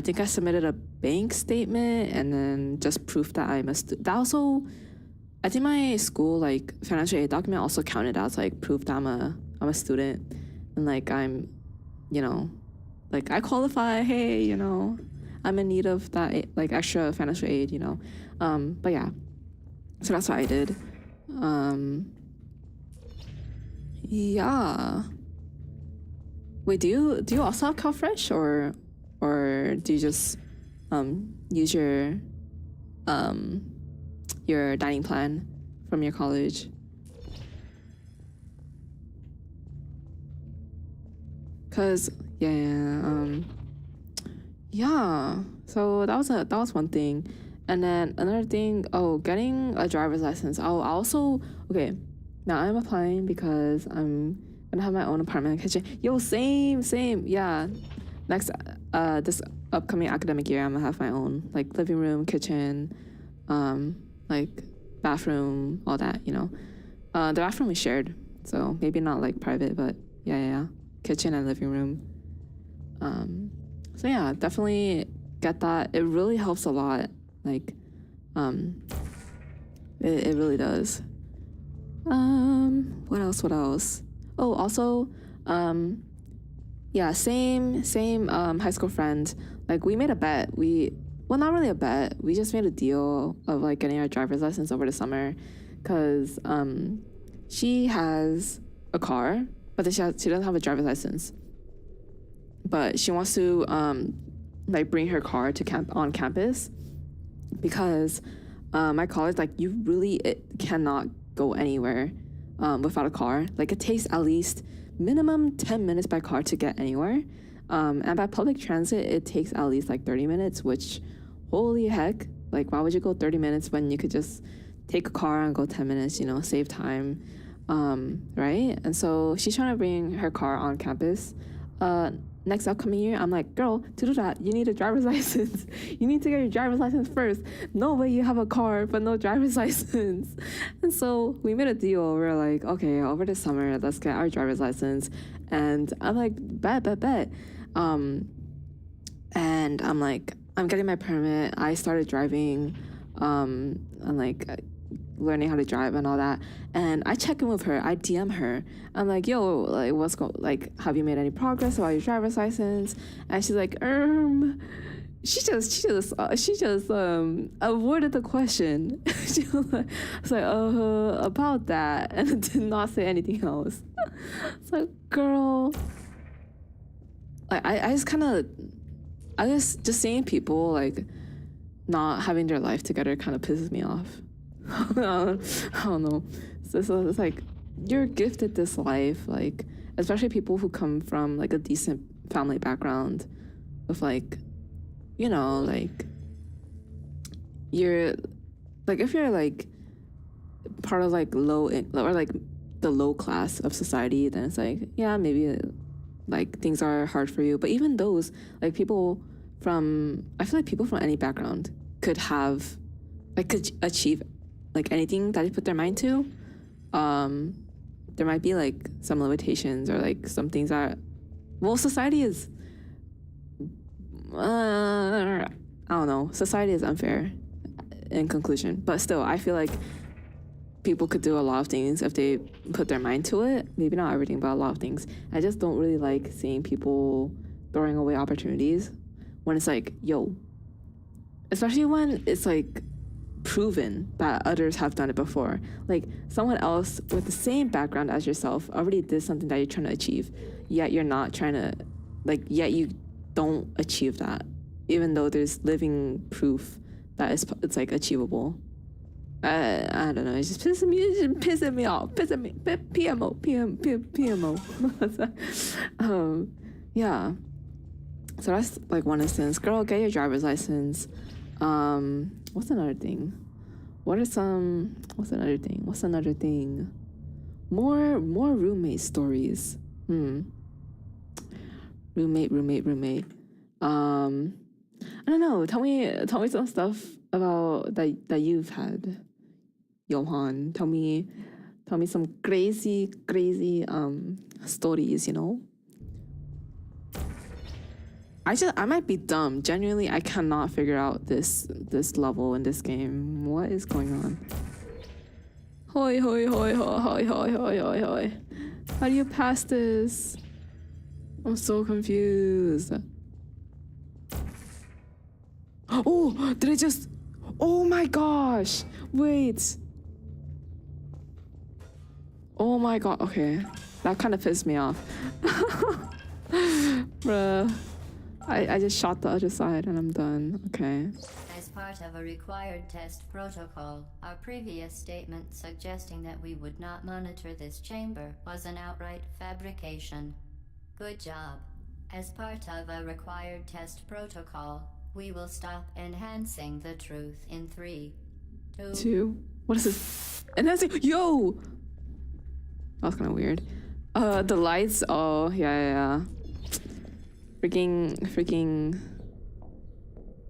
think I submitted a bank statement and then just proof that I'm a student. That also, I think my school like financial aid document also counted as like proof that I'm a student, and like I'm, you know, like I qualify. Hey, you know, I'm in need of that like extra financial aid. You know, but yeah, so that's what I did. Yeah. Wait, do you also have CalFresh or do you just use your dining plan from your college? Cause so that was one thing. And then another thing, getting a driver's license. Okay, now I'm applying because I'm gonna have my own apartment and kitchen. Yo, same, yeah. Next, this upcoming academic year, I'm gonna have my own like living room, kitchen, like bathroom, all that, you know. The bathroom is shared, so maybe not like private, but yeah. Kitchen and living room. So yeah, definitely get that. It really helps a lot. Like, it really does. What else? Oh, also, yeah, same high school friend. Like, we made a bet. Well, not really a bet. We just made a deal of like getting our driver's license over the summer, because she has a car, but then she doesn't have a driver's license. But she wants to like bring her car to on campus, because my college, like, you really cannot go anywhere without a car. Like, it takes at least minimum 10 minutes by car to get anywhere, and by public transit it takes at least like 30 minutes, which, holy heck, like, why would you go 30 minutes when you could just take a car and go 10 minutes, you know, save time, right? And so she's trying to bring her car on campus next upcoming year. I'm like, girl, to do that, you need a driver's license. You need to get your driver's license first. No way you have a car but no driver's license. And so we made a deal. We're like, okay, over the summer, let's get our driver's license. And I'm like, bet. And I'm like, I'm getting my permit. I started driving. I'm like learning how to drive and all that. And I check in with her. I DM her. I'm like, yo, like, have you made any progress about your driver's license? And she's like, she just avoided the question. She was like, about that, and did not say anything else. It's like, girl, like, I just seeing people like not having their life together kind of pisses me off. I don't know. So it's like, you're gifted this life, like, especially people who come from like a decent family background of, like, you know, like, you're like, if you're like part of like or like the low class of society, then it's like, yeah, maybe like things are hard for you. But even those, like, I feel like people from any background could achieve like anything that they put their mind to. There might be like some limitations or like some things that, well, society is I don't know, society is unfair in conclusion, but still, I feel like people could do a lot of things if they put their mind to it. Maybe not everything, but a lot of things. I just don't really like seeing people throwing away opportunities when it's like, yo, especially when it's like proven that others have done it before. Like, someone else with the same background as yourself already did something that you're trying to achieve, yet you're not trying to, like, yet you don't achieve that, even though there's living proof that it's like achievable. I don't know, it's just pissing me off. PMO. Yeah, so that's like one instance. Girl, get your driver's license. What's another thing? What's another thing? More roommate stories. Roommate. I don't know. Tell me some stuff about that you've had, Johan. Tell me some crazy stories, you know? I might be dumb. Genuinely, I cannot figure out this level in this game. What is going on? Hoi. How do you pass this? I'm so confused. Oh, did I just... Oh my gosh. Wait. Oh my god. Okay. That kind of pissed me off. Bruh. I just shot the other side and I'm done. Okay. As part of a required test protocol, our previous statement suggesting that we would not monitor this chamber was an outright fabrication. Good job. As part of a required test protocol, we will stop enhancing the truth in 3, 2... What is this? Enhancing? Yo! That was kind of weird. The lights. Oh, yeah. Freaking,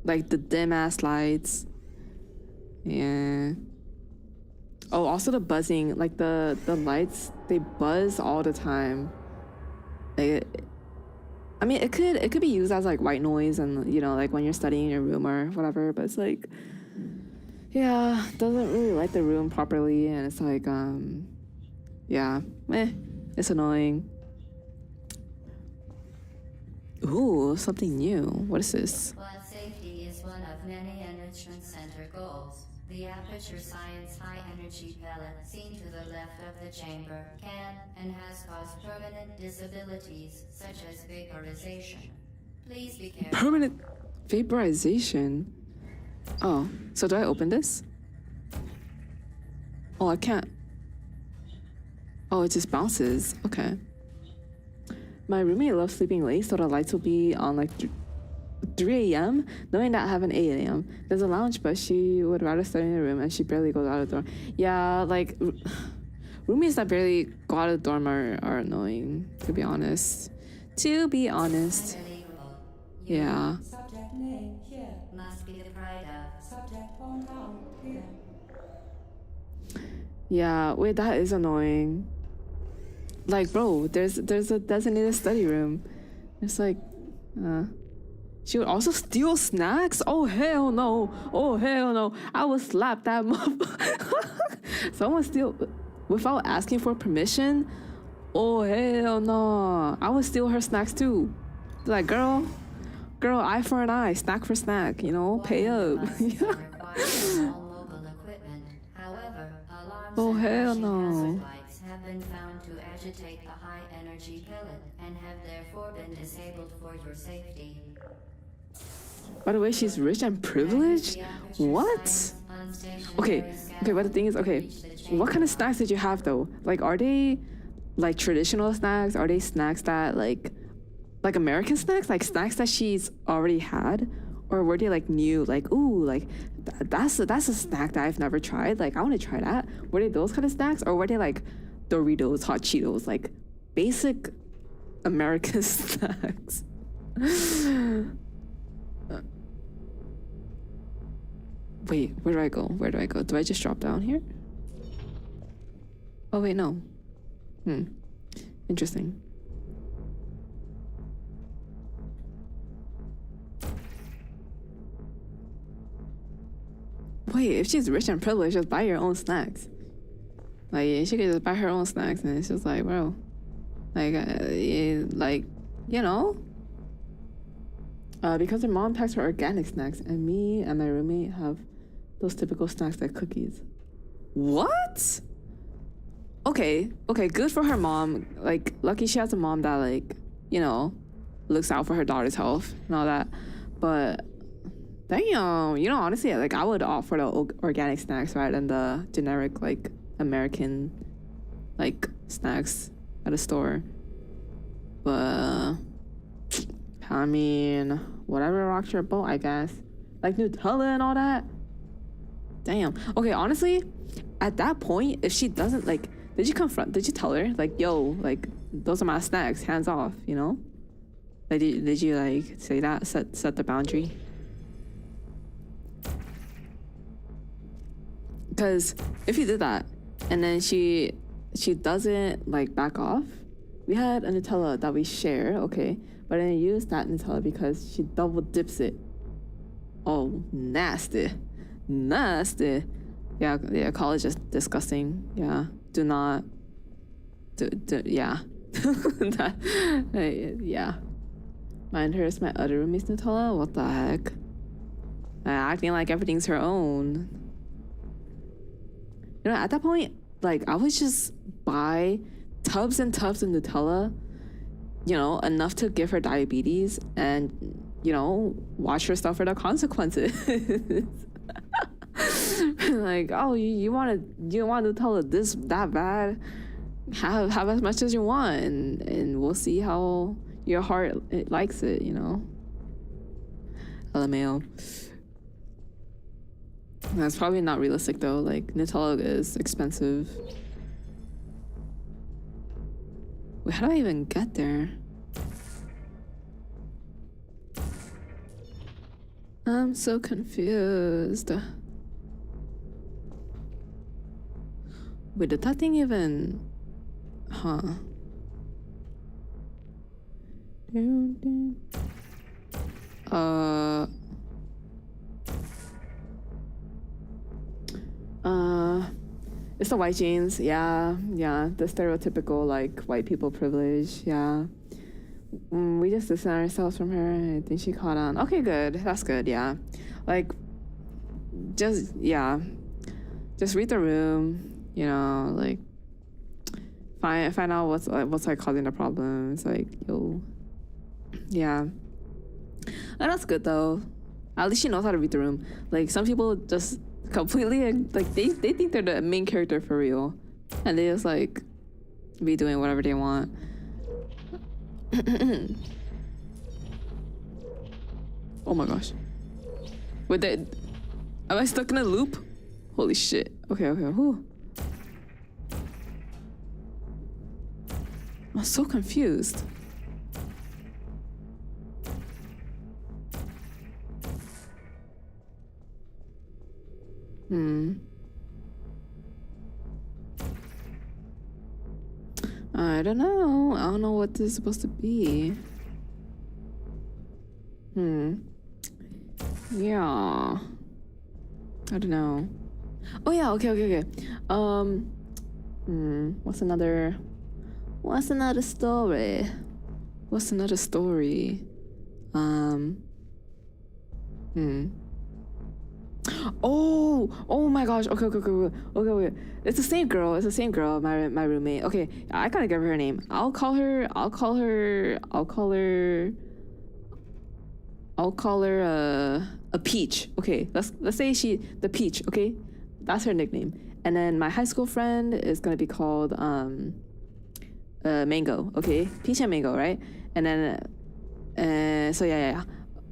like the dim ass lights. Yeah. Oh, also the buzzing, like the lights, they buzz all the time. I mean, it could be used as like white noise, and you know, like when you're studying in your room or whatever. But it's like, yeah, doesn't really light the room properly, and it's like, yeah, it's annoying. Ooh, something new. What is this? Blood safety is one of many enrichment center goals. The aperture science high-energy pellet seen to the left of the chamber can and has caused permanent disabilities such as vaporization. Please be careful. Permanent vaporization? Oh, so do I open this? Oh, I can't. Oh, it just bounces. Okay. My roommate loves sleeping late, so the lights will be on like 3 a.m., knowing that I have an 8 a.m. There's a lounge, but she would rather study in the room, and she barely goes out of the dorm. Yeah, like, roommates that barely go out of the dorm are annoying, to be honest. To be honest. Yeah. Subject name here. Must be the pride of. Subject hometown here. Yeah, wait, that is annoying. Like, bro, there's a designated study room. It's like, she would also steal snacks? Oh, hell no. Oh, hell no. I would slap that motherfucker. Someone steal without asking for permission? Oh, hell no. I would steal her snacks too. Like, girl, eye for an eye, snack for snack, you know, pay up. Oh, hell no. Have been found to agitate the high energy pellet and have therefore been disabled for your safety. By the way, she's rich and privileged? What? Okay, but the thing is, okay, what kind of snacks did you have though? Like, are they like traditional snacks? Are they snacks that like American snacks? Like snacks that she's already had? Or were they like new, like, ooh, like that's a snack that I've never tried. Like, I want to try that. Were they those kind of snacks? Or were they like Doritos, Hot Cheetos, like basic American snacks? Wait, where do I go? Do I just drop down here? Oh wait, no. Interesting. Wait, if she's rich and privileged, just buy your own snacks. Like, she could just buy her own snacks, and it's just like, bro, like, you know, because her mom packs her organic snacks, and me and my roommate have those typical snacks like cookies. What? Okay, good for her mom. Like, lucky she has a mom that, like, you know, looks out for her daughter's health and all that. But damn, you know, honestly, like, I would opt for the organic snacks rather than the generic, like, American, like, snacks at a store. But I mean, whatever rocks your boat, I guess. Like Nutella and all that. Damn. Okay, honestly, at that point, if she doesn't, like, did you tell her, like, yo, like, those are my snacks, hands off, you know? Like, did you, like, say that, set the boundary? Because if you did that, and then she doesn't, like, back off, we had a Nutella that we share, okay? But I didn't use that Nutella because she double dips it. Oh, nasty. Yeah, college is disgusting. Yeah, do not. Yeah. Yeah. Mine hers, my other roommate's Nutella? What the heck? Acting like everything's her own. You know, at that point, like, I would just buy tubs and tubs of Nutella, you know, enough to give her diabetes and, you know, watch her suffer the consequences. Like, oh, you want Nutella that bad? Have as much as you want, and we'll see how your heart likes it, you know. LMAO. That's probably not realistic though. Like, Nutella is expensive. Wait, how do I even get there? I'm so confused. Wait, did that thing even... Huh. It's the white jeans. Yeah, the stereotypical like white people privilege. Yeah. We just distanced ourselves from her. I think she caught on. Okay, good. That's good. Yeah. Like, just read the room. You know, like find out what's like causing the problems. Like, yo, yeah. And that's good though. At least she knows how to read the room. Like, some people just completely like they think they're the main character for real, and they just like be doing whatever they want. Oh my gosh. Wait, am I stuck in a loop? Holy shit. Okay. Whew. I'm so confused. I don't know. I don't know what this is supposed to be. Yeah. I don't know. Oh yeah, okay. What's another story? Oh my gosh. Okay. It's the same girl. My roommate. Okay, I gotta give her a name. I'll call her a Peach. Okay, let's say the Peach. Okay, that's her nickname. And then my high school friend is gonna be called Mango. Okay, Peach and Mango, right? And then so yeah.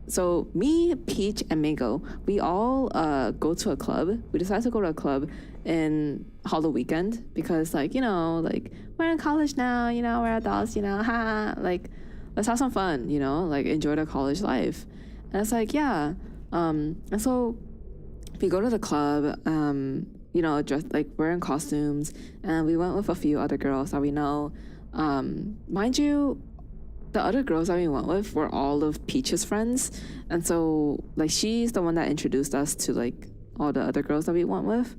So me, Peach, and Mango, we all go to a club. We decided to go to a club in Halloween weekend because, like, you know, like, we're in college now, you know, we're adults, you know, like, let's have some fun, you know, like, enjoy the college life. And it's like, yeah. And so we go to the club, you know, dressed, like, we're in costumes, and we went with a few other girls that we know. Mind you, the other girls that we went with were all of Peach's friends, and so like she's the one that introduced us to like all the other girls that we went with.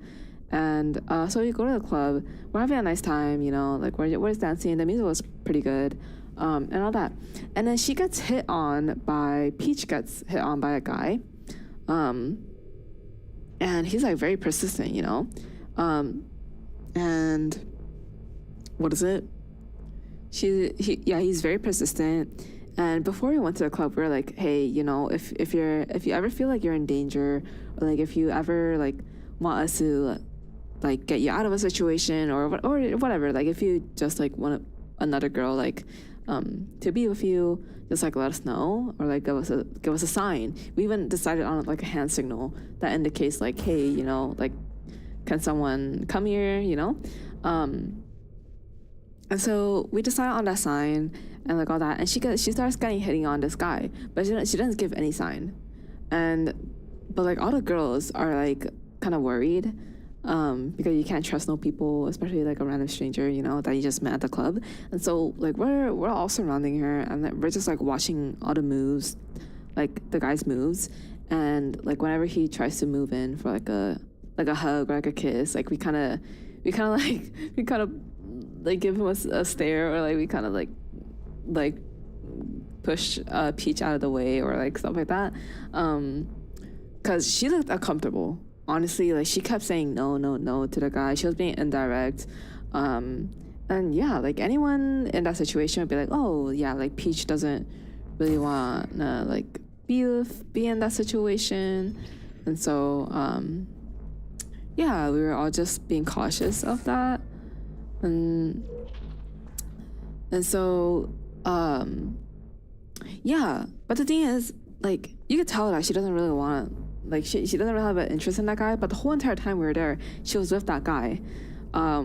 And so we go to the club, we're having a nice time, you know, like we're just dancing, the music was pretty good, and all that. And then Peach gets hit on by a guy, and he's like very persistent, you know, and what is it? He's very persistent. And before we went to the club, we were like, hey, you know, if you ever feel like you're in danger, or like if you ever like want us to like get you out of a situation or whatever, like if you just like want another girl like to be with you, just like let us know, or like give us a sign. We even decided on like a hand signal that indicates like, hey, you know, like, can someone come here, you know? And so we decided on that sign and like all that, and she starts hitting on this guy, but she doesn't give any sign, but like all the girls are like kind of worried, because you can't trust no people, especially like a random stranger, you know, that you just met at the club. And so like we're all surrounding her, and we're just like watching all the moves, like the guy's moves, and like whenever he tries to move in for like a hug or like a kiss, like we kind of like give him a stare, or like we kind of like push Peach out of the way, or like stuff like that, because she looked uncomfortable, honestly. Like she kept saying no to the guy. She was being indirect, and yeah, like anyone in that situation would be like, oh yeah, like Peach doesn't really want to like be in that situation. And so yeah, we were all just being cautious of that. And so yeah, but the thing is, like, you could tell that she doesn't really want, like, she doesn't really have an interest in that guy, but the whole entire time we were there, she was with that guy,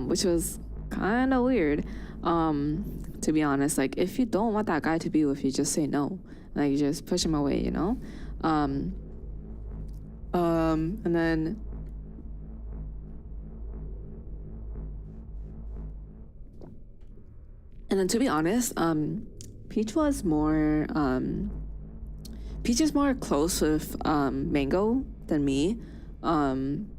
which was kind of weird, to be honest. Like, if you don't want that guy to be with you, just say no, like, you just push him away, you know. And then And then to be honest, Peach was more Peach is more close with Mango than me. And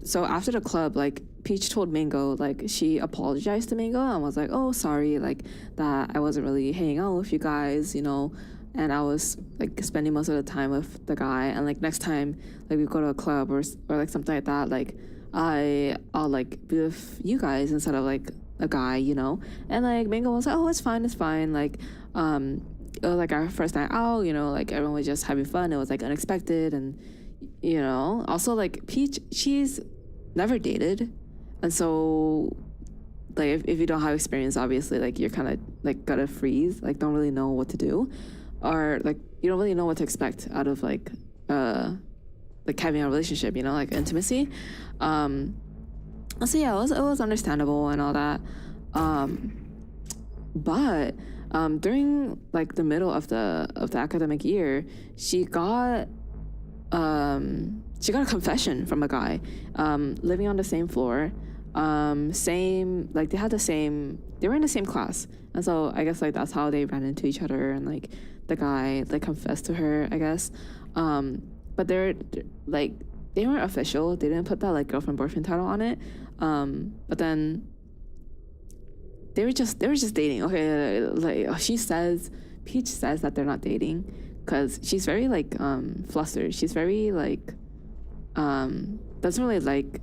so after the club, like Peach told Mango, like she apologized to Mango and was like, oh, sorry, like that I wasn't really hanging out with you guys, you know, and I was like spending most of the time with the guy, and like next time like we go to a club or like something like that, like I'll like be with you guys instead of like a guy, you know. And like Mango was like, oh, it's fine, like it was like our first night out, you know, like everyone was just having fun. It was like unexpected. And you know, also like Peach, she's never dated, and so like if you don't have experience, obviously like you're kind of like gotta freeze, like don't really know what to do, or like you don't really know what to expect out of like having a relationship, you know, like intimacy. So yeah, it was understandable and all that, but during like the middle of the academic year, she got a confession from a guy, living on the same floor, same, like they were in the same class, and so I guess like that's how they ran into each other, and like the guy like confessed to her, I guess, but they're like they weren't official, they didn't put that like girlfriend boyfriend title on it, but then they were just dating. Okay, like Peach says that they're not dating because she's very like flustered. She's very like doesn't really like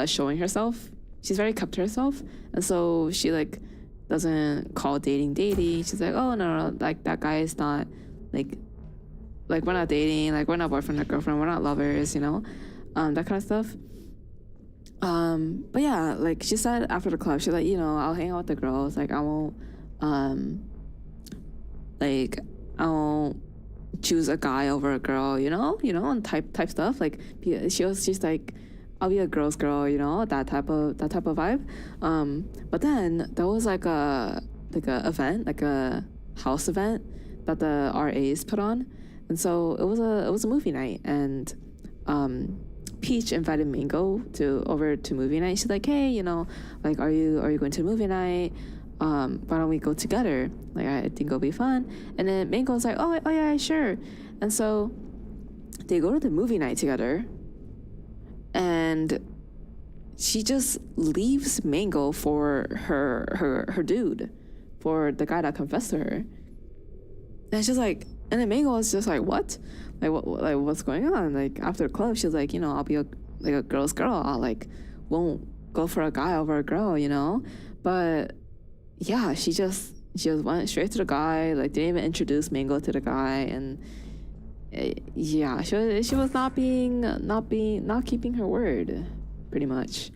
showing herself. She's very kept to herself, and so she like doesn't call dating. She's like, oh no, like that guy is not like we're not dating, like we're not boyfriend or girlfriend, we're not lovers, you know, that kind of stuff. But yeah, like she said after the club, she's like, you know, I'll hang out with the girls, like I won't choose a guy over a girl, you know, and type stuff. Like she's like, I'll be a girl's girl, you know, that type of vibe. But then there was like a event, like a house event that the RAs put on, and so it was a movie night, and Peach invited Mango over to movie night. She's like, hey, you know, like are you going to movie night? Why don't we go together? Like I think it'll be fun. And then Mango's like, oh yeah, sure. And so they go to the movie night together, and she just leaves Mango for her dude, for the guy that confessed to her. And it's just like, and then Mango was just like, what? Like what's going on? Like after the club, she's like, you know, I'll be a girl's girl. I'll like won't go for a guy over a girl, you know. But yeah, she just went straight to the guy. Like didn't even introduce Mango to the guy, and yeah, she was not keeping her word, pretty much.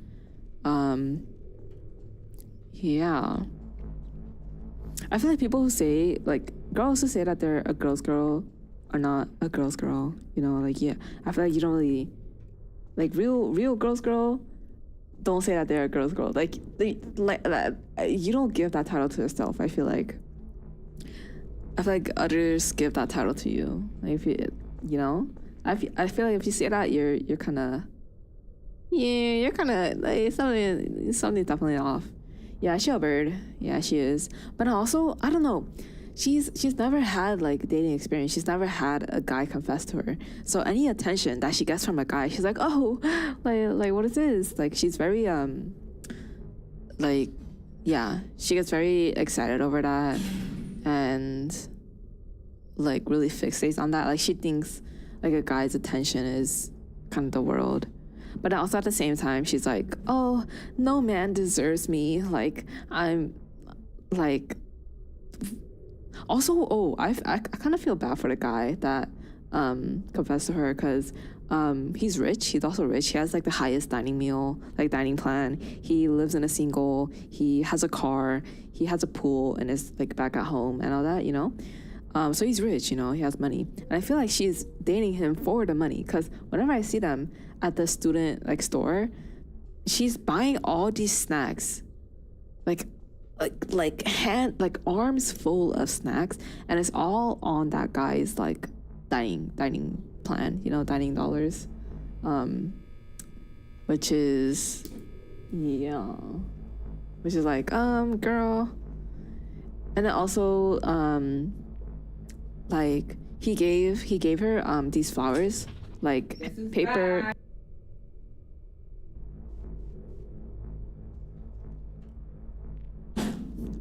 Yeah. I feel like people who say, like, girls who say that they're a girl's girl are not a girl's girl, you know, like, yeah. I feel like you don't really, like, real girl's girl don't say that they're a girl's girl. Like you don't give that title to yourself, I feel like. I feel like others give that title to you. Like, if you know, I feel like if you say that, you're kind of, like, something's definitely off. Yeah, she's a bird. Yeah, she is. But also, I don't know. She's never had like dating experience. She's never had a guy confess to her. So any attention that she gets from a guy, she's like, oh, like what is this? Like she's very like, yeah, she gets very excited over that, and like really fixates on that. Like she thinks like a guy's attention is kind of the world. But also at the same time, she's like, oh, no man deserves me. Like, I'm, like, also, oh, I kind of feel bad for the guy that confessed to her, because he's rich. He's also rich. He has, like, the highest dining plan. He lives in a single. He has a car. He has a pool and is, like, back at home and all that, you know? So he's rich, you know, he has money. And I feel like she's dating him for the money, because whenever I see them at the student like store, she's buying all these snacks, like arms full of snacks, and it's all on that guy's like dining plan, you know, dining dollars, which is, yeah, which is like, girl. And then also, like he gave her these flowers, like paper.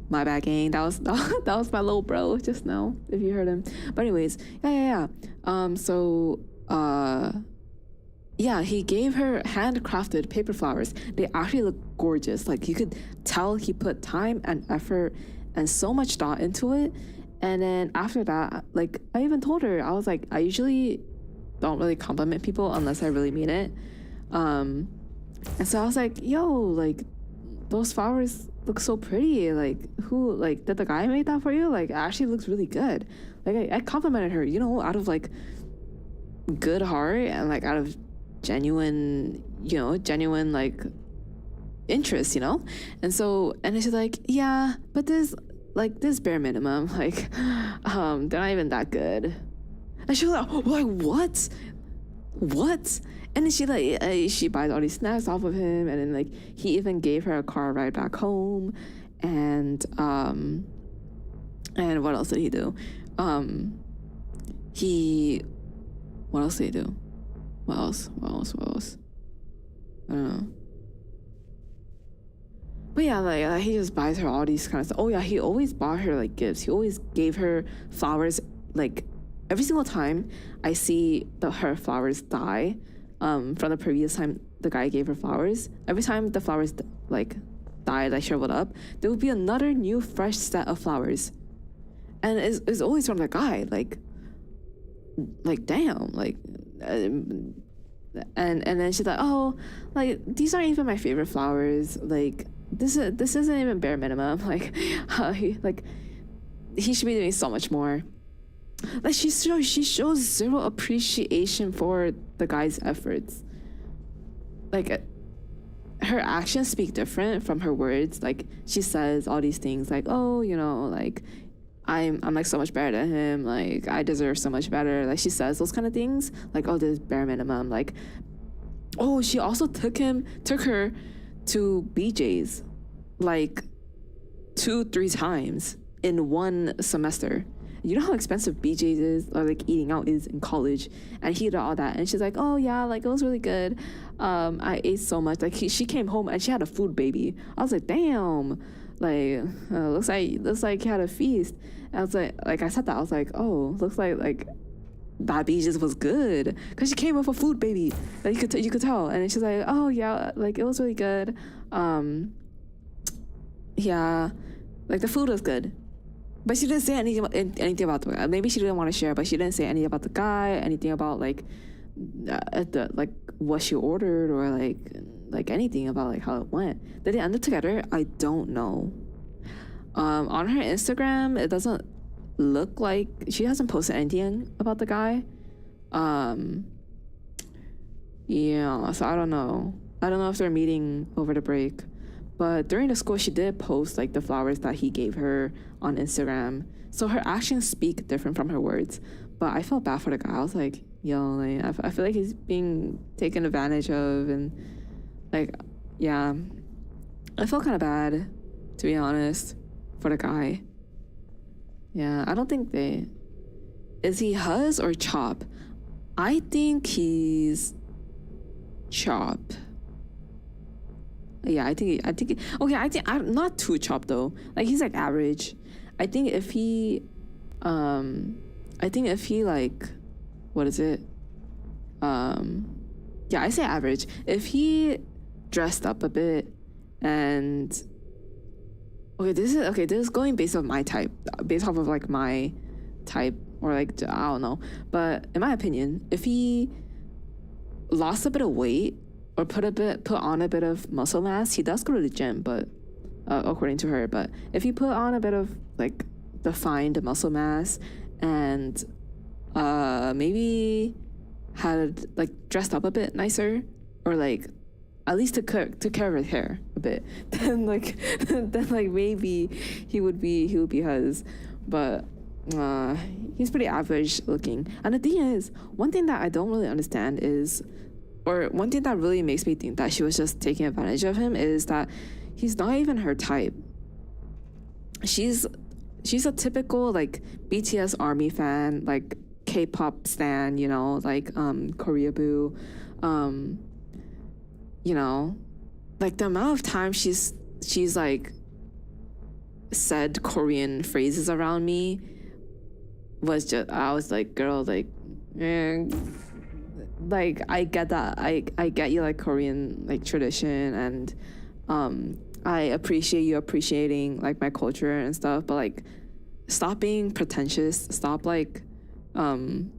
My bad, gang. That was my little bro just now, if you heard him. But anyways, yeah. Yeah, he gave her handcrafted paper flowers. They actually look gorgeous. Like, you could tell he put time and effort and so much thought into it. And then after that, like, I even told her, I was like, I usually don't really compliment people unless I really mean it. And so I was like, yo, like, those flowers look so pretty. Like, who, like, did the guy make that for you? Like, it actually looks really good. Like, I complimented her, you know, out of like good heart and like out of genuine like interest, you know. And then she's like, yeah, but this bare minimum, like, they're not even that good. And she was like, what? And then she buys all these snacks off of him, and then like he even gave her a car ride back home, and what else did he do? What else did he do? What else? I don't know. But yeah, like he just buys her all these kind of stuff. Oh yeah, he always bought her like gifts. He always gave her flowers. Like every single time I see her flowers die, from the previous time the guy gave her flowers, every time the flowers like died, I shriveled up, there would be another new fresh set of flowers, and it's always from the guy. Like damn, like. And then she's like, oh, like these aren't even my favorite flowers. Like this isn't even bare minimum. Like, he should be doing so much more. Like she shows zero appreciation for the guy's efforts. Like her actions speak different from her words. Like she says all these things like, oh, you know, like I'm like so much better than him, like I deserve so much better. Like she says those kind of things, like, oh, this is bare minimum. Like, oh, she also took her to BJ's like 2-3 times in one semester. You know how expensive BJ's is, or like eating out is in college, and he did all that, and she's like, oh yeah, like it was really good. I ate so much. Like she came home and she had a food baby. I was like, damn. Like looks like he had a feast. And I was like I said that, I was like, oh, looks like that BJ's was good, because she came with a food baby. Like you could tell. And then she's like, oh yeah, like it was really good. Yeah, like the food was good, but she didn't say anything about the guy. Maybe she didn't want to share, but she didn't say anything about the guy, anything about like like what she ordered, or like anything about like how it went. Did they end up together? I don't know. On her Instagram, it doesn't look like she hasn't posted anything about the guy. Yeah, so I don't know if they're meeting over the break. But during the school, she did post like the flowers that he gave her on Instagram. So her actions speak different from her words. But I felt bad for the guy. I was like, yo, like I feel like he's being taken advantage of, and like, yeah, I felt kind of bad, to be honest, for the guy. Yeah, I don't think is he Huz or Chop? I think he's Chop. Yeah, I think I'm not too Chop though. Like he's like average. I think if he like, what is it? Yeah, I say average. If he dressed up a bit and this is going based off my type, based off of like my type, or like I don't know. But in my opinion, if he lost a bit of weight or put on a bit of muscle mass, he does go to the gym, but according to her. But if he put on a bit of like defined muscle mass and maybe had like dressed up a bit nicer, or like at least took care of his hair a bit, then maybe he would be his. But he's pretty average looking. And the thing is, one thing that I don't really understand is, or one thing that really makes me think that she was just taking advantage of him, is that he's not even her type. She's a typical like BTS ARMY fan, like K-pop stan, you know, like Korea Boo, you know, like the amount of time she's like said Korean phrases around me was just, I was like, girl, like, like I get that, I get you like Korean like tradition, and I appreciate you appreciating like my culture and stuff, but like stop being pretentious, stop like you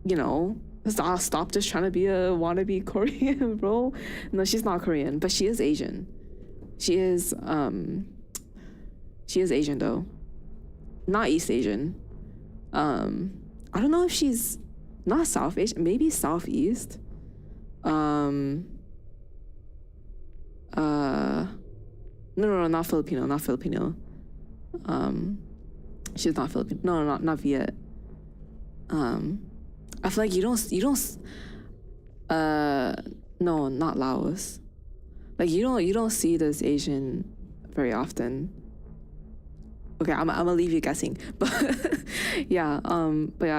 know, stop just trying to be a wannabe Korean, bro. No, she's not Korean, but she is Asian. She is Asian though, not East Asian. I don't know if she's not South Asian, maybe Southeast. No, not Filipino, not Filipino. She's not Filipino. No, not Viet. I feel like you don't no, not Laos. Like you don't see this Asian very often. Okay, I'm gonna leave you guessing, but but yeah,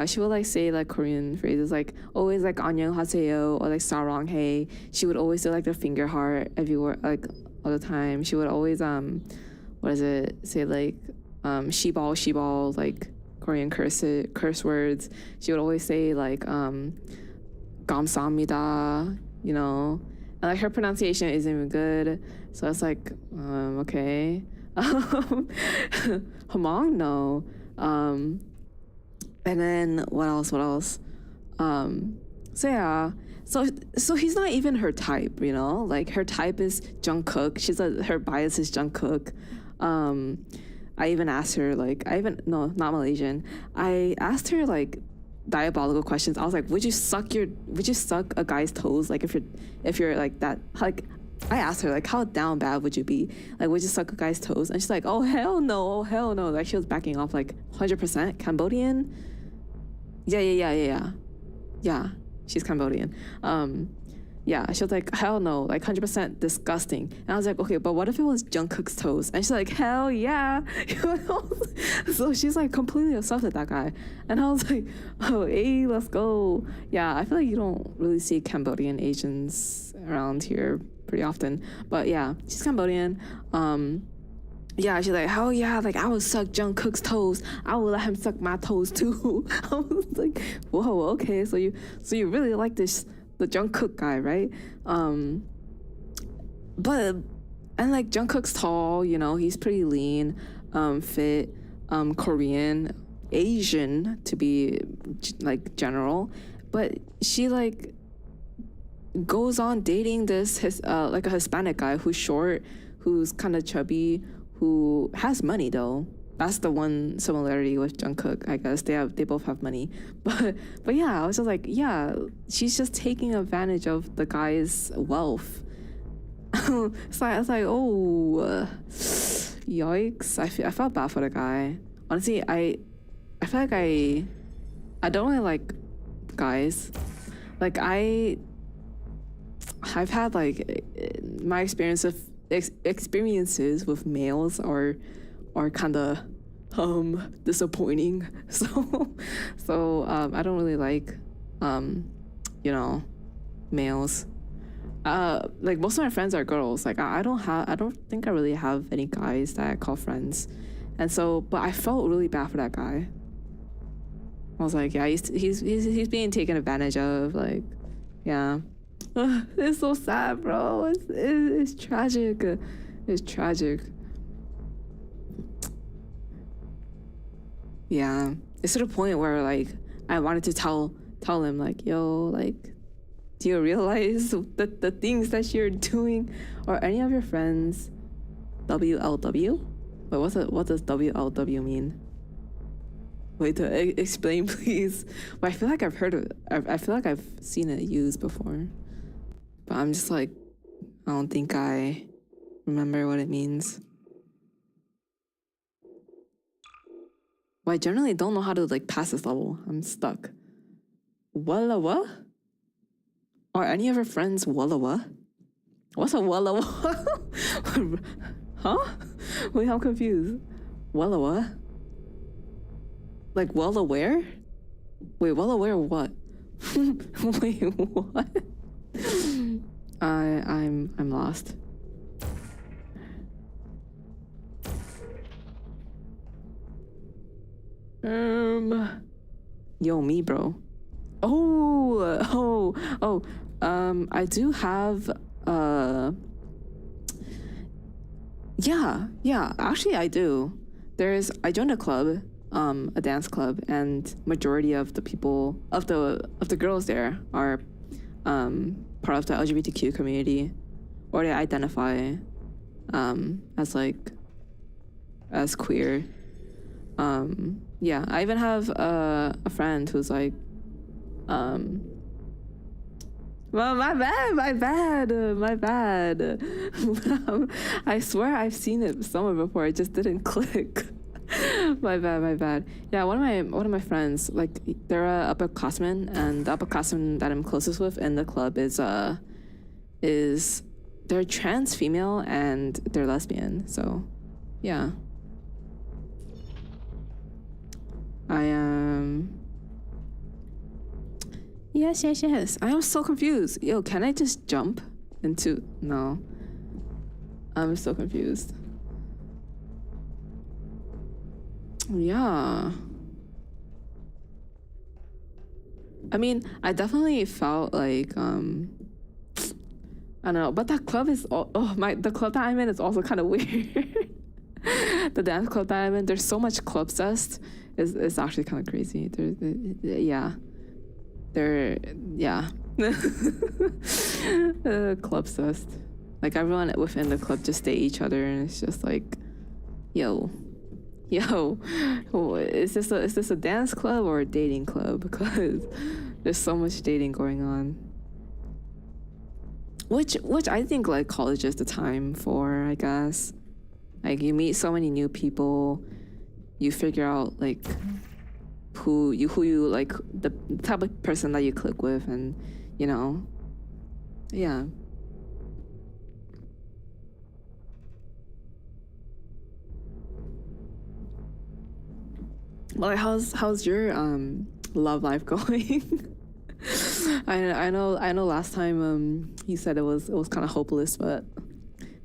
she would like say like Korean phrases, like always like 안녕하세요 or like 사랑해. She would always do like the finger heart everywhere, like all the time. She would always what is it, say like shibal, like Korean curse words. She would always say like 감사합니다, you know, and like her pronunciation isn't even good, so it's like okay. Hamong, no. And then what else? So yeah, so he's not even her type, you know. Like her type is Jungkook. Her bias is Jungkook. I even asked her no, not Malaysian. I asked her like diabolical questions. I was like, would you suck a guy's toes? Like if you're like that, like. I asked her, like, how down bad would you be? Like, would you suck a guy's toes? And she's like, oh, hell no. Like, she was backing off, like, 100%. Cambodian? Yeah. Yeah, she's Cambodian. Yeah, she was like, hell no, like, 100% disgusting. And I was like, okay, but what if it was Jungkook's toes? And she's like, hell yeah. So she's, like, completely obsessed with that guy. And I was like, oh, hey, let's go. Yeah, I feel like you don't really see Cambodian Asians around here pretty often, but yeah, she's Cambodian. Yeah, she's like, hell yeah, like I would suck Jungkook's toes. I would let him suck my toes too. I was like, whoa, okay, so you really like the Jungkook guy, right? But and like Jungkook's tall, you know, he's pretty lean, fit, Korean, Asian to be like general, but she like goes on dating this like a Hispanic guy who's short, who's kind of chubby, who has money though. That's the one similarity with Jungkook, I guess. They both have money, but yeah, I was just like, yeah, she's just taking advantage of the guy's wealth. So I was like, oh, yikes! I felt bad for the guy. Honestly, I feel like I don't really like guys. Like I've had like my experiences with males are kind of disappointing. So I don't really like you know, males. Like most of my friends are girls. Like I don't think I really have any guys that I call friends, and so but I felt really bad for that guy. I was like, yeah, he's being taken advantage of. Like, yeah. It's so sad, bro. It's tragic. It's tragic. Yeah, it's to the point where like I wanted to tell him like, yo, like, do you realize the things that you're doing? Or any of your friends WLW? But what does WLW mean? Wait, explain please. Well, I feel like I've heard of it. I feel like I've seen it used before. But I'm just like, I don't think I remember what it means. Well, I generally don't know how to like pass this level. I'm stuck. Walla what? Are any of your friends Walla what? What's a Walla? Huh? Wait, I'm confused. Walla what? Like well aware? Wait, well aware of what? Wait, what? I'm lost. Yo, me, bro. I do have yeah, actually I do. I joined a club, a dance club, and majority of the people of the girls there are part of the LGBTQ community, or they identify as queer. Yeah, I even have a friend who's like well, my bad. I swear I've seen it somewhere before. It just didn't click. My bad. Yeah, one of my friends, like they're a upperclassman, and the upperclassman that I'm closest with in the club is they're trans female and they're lesbian. So, yeah. I am. Yes. I am so confused. Yo, can I just jump into... No. I'm so confused. Yeah. I mean, I definitely felt like, I don't know, but that club is... the club that I'm in is also kind of weird. The dance club that I'm in, there's so much club zest. It's actually kind of crazy. Yeah. Club zest. Like everyone within the club just date each other, and it's just like, yo, is this a dance club or a dating club? Because there's so much dating going on. Which I think like college is the time for, I guess. Like you meet so many new people, you figure out like who you like, the type of person that you click with, and you know, yeah. Well, how's your love life going? I know last time you said it was kind of hopeless, but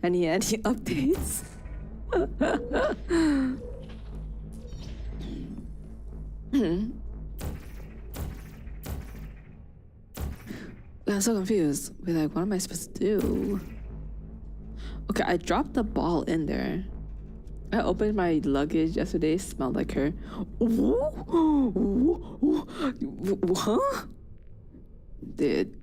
any updates? I'm so confused. Wait, like, what am I supposed to do? Okay, I dropped the ball in there. I opened my luggage yesterday. Smelled like her. Huh? Did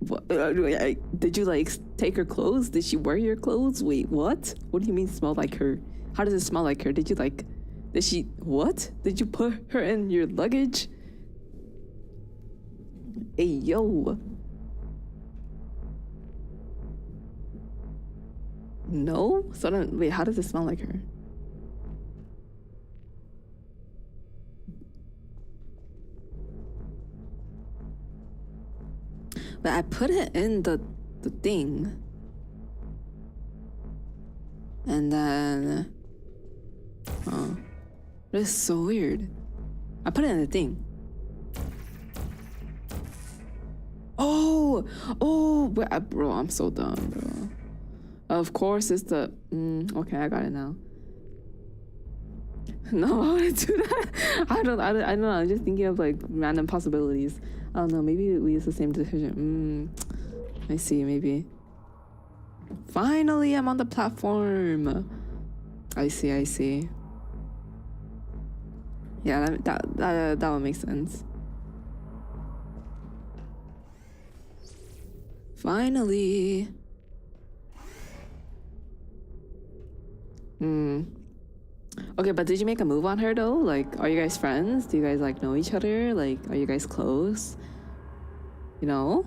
you like take her clothes? Did she wear your clothes? Wait, what? What do you mean smell like her? How does it smell like her? Did you put her in your luggage? Hey, yo. No? So then, wait, how does it smell like her? But I put it in the thing. And then... Oh. This is so weird. I put it in the thing. Oh, bro, I'm so dumb, bro. Of course, it's the... okay, I got it now. No, I want to do that. I don't know. I'm just thinking of like random possibilities. I don't know. Maybe we use the same decision. I see. Maybe. Finally, I'm on the platform. I see. Yeah, that would make sense. Finally. Okay, but did you make a move on her though? Like, are you guys friends? Do you guys like know each other? Like, are you guys close? You know?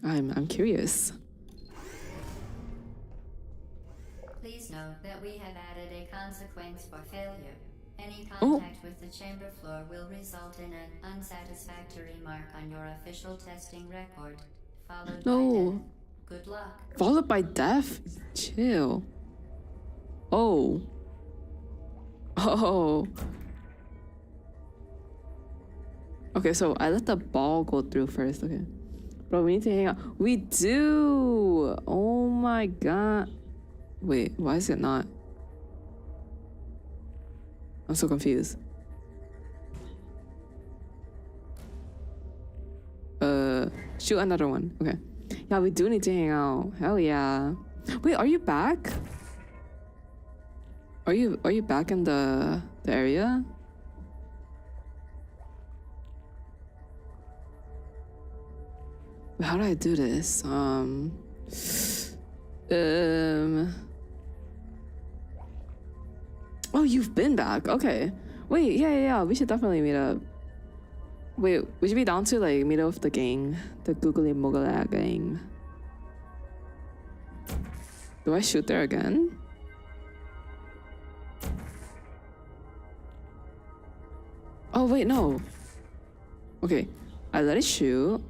I'm curious. Please note that we have added a consequence for failure. Any contact with the chamber floor will result in an unsatisfactory mark on your official testing record. followed by No. death. Good luck. Followed by death? Chill. Oh. Oh. Okay, so I let the ball go through first. Okay. Bro, we need to hang out. We do! Oh my god. Wait, why is it not? I'm so confused. Shoot another one. Okay. Yeah, we do need to hang out. Hell yeah. Wait, are you back? Are you back in the area? Wait, how do I do this? Oh, you've been back. Okay. Wait, yeah. We should definitely meet up. Wait, would you be down to like meet up with the gang? The Googly Moogly gang. Do I shoot there again? Oh wait, no. Okay, I let it shoot.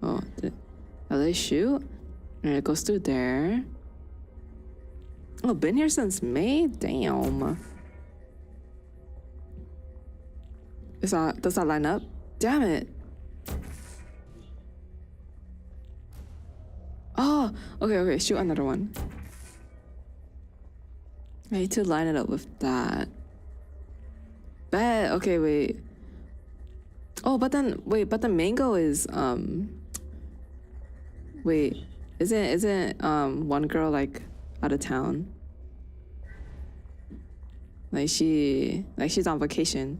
Oh, I let it shoot, and it goes through there. Oh, been here since May? Damn. Does that line up? Damn it. Oh, okay, shoot another one. I need to line it up with that. Bet. Okay, wait. Oh, but then mango is wait, isn't one girl like out of town? Like she's on vacation.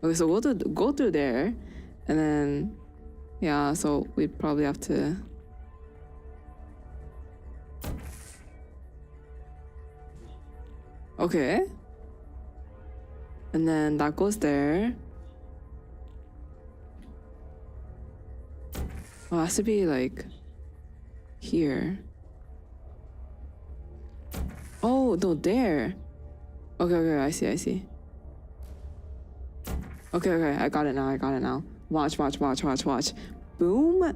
Okay, so we'll go through there, and then yeah, so we'd probably have to. Okay. And then that goes there. Oh, it has to be like here. Oh, no, there. Okay, I see. Okay, I got it now. Watch. Boom.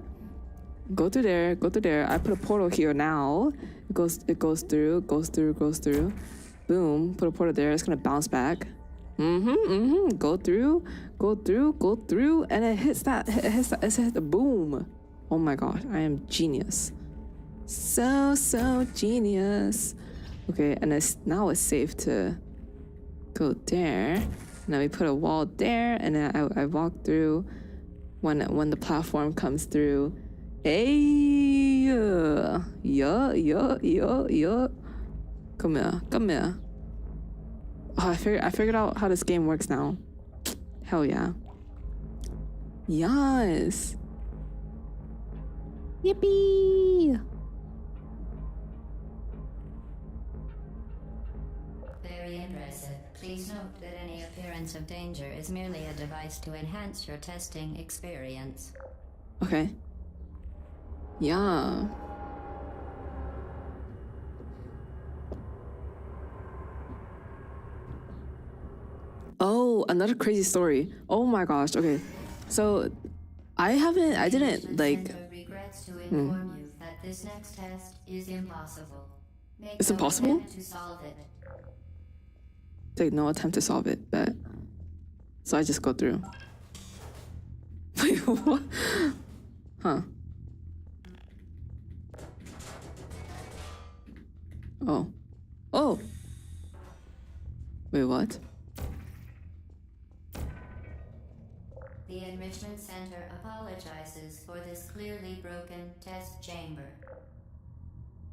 Go through there. I put a portal here now. It goes through. Boom. Put a portal there. It's gonna bounce back. Go through. And it hits that. It hits the boom. Oh my gosh, I am genius. So genius. Okay, and now it's safe to go there. Now we put a wall there, and then I walk through when the platform comes through. Hey, yeah. Come here. Oh, I figured out how this game works now. Hell yeah. Yes. Yippee. Very impressive. Please note that any appearance of danger is merely a device to enhance your testing experience. Okay. Yeah. Oh, another crazy story. Oh my gosh. Okay. So I didn't like. Center regrets to inform you that this next test is impossible. Make It's no impossible? attempt to solve it. Take no attempt to solve it, but so I just go through. Wait, what? Huh. Oh. Wait, what? The Enrichment Center apologizes for this clearly broken test chamber.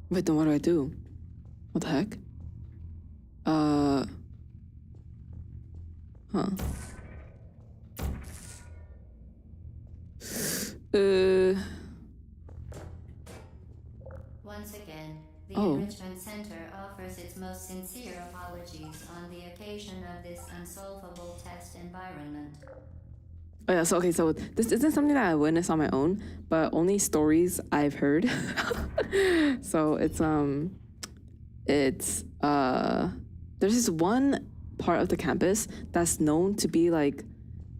Wait, then what do I do? What the heck? Huh. Once again, the Oh. Enrichment Center offers its most sincere apologies on the occasion of this unsolvable test environment. Oh yeah, so this isn't something that I witnessed on my own, but only stories I've heard. So there's this one part of the campus that's known to be like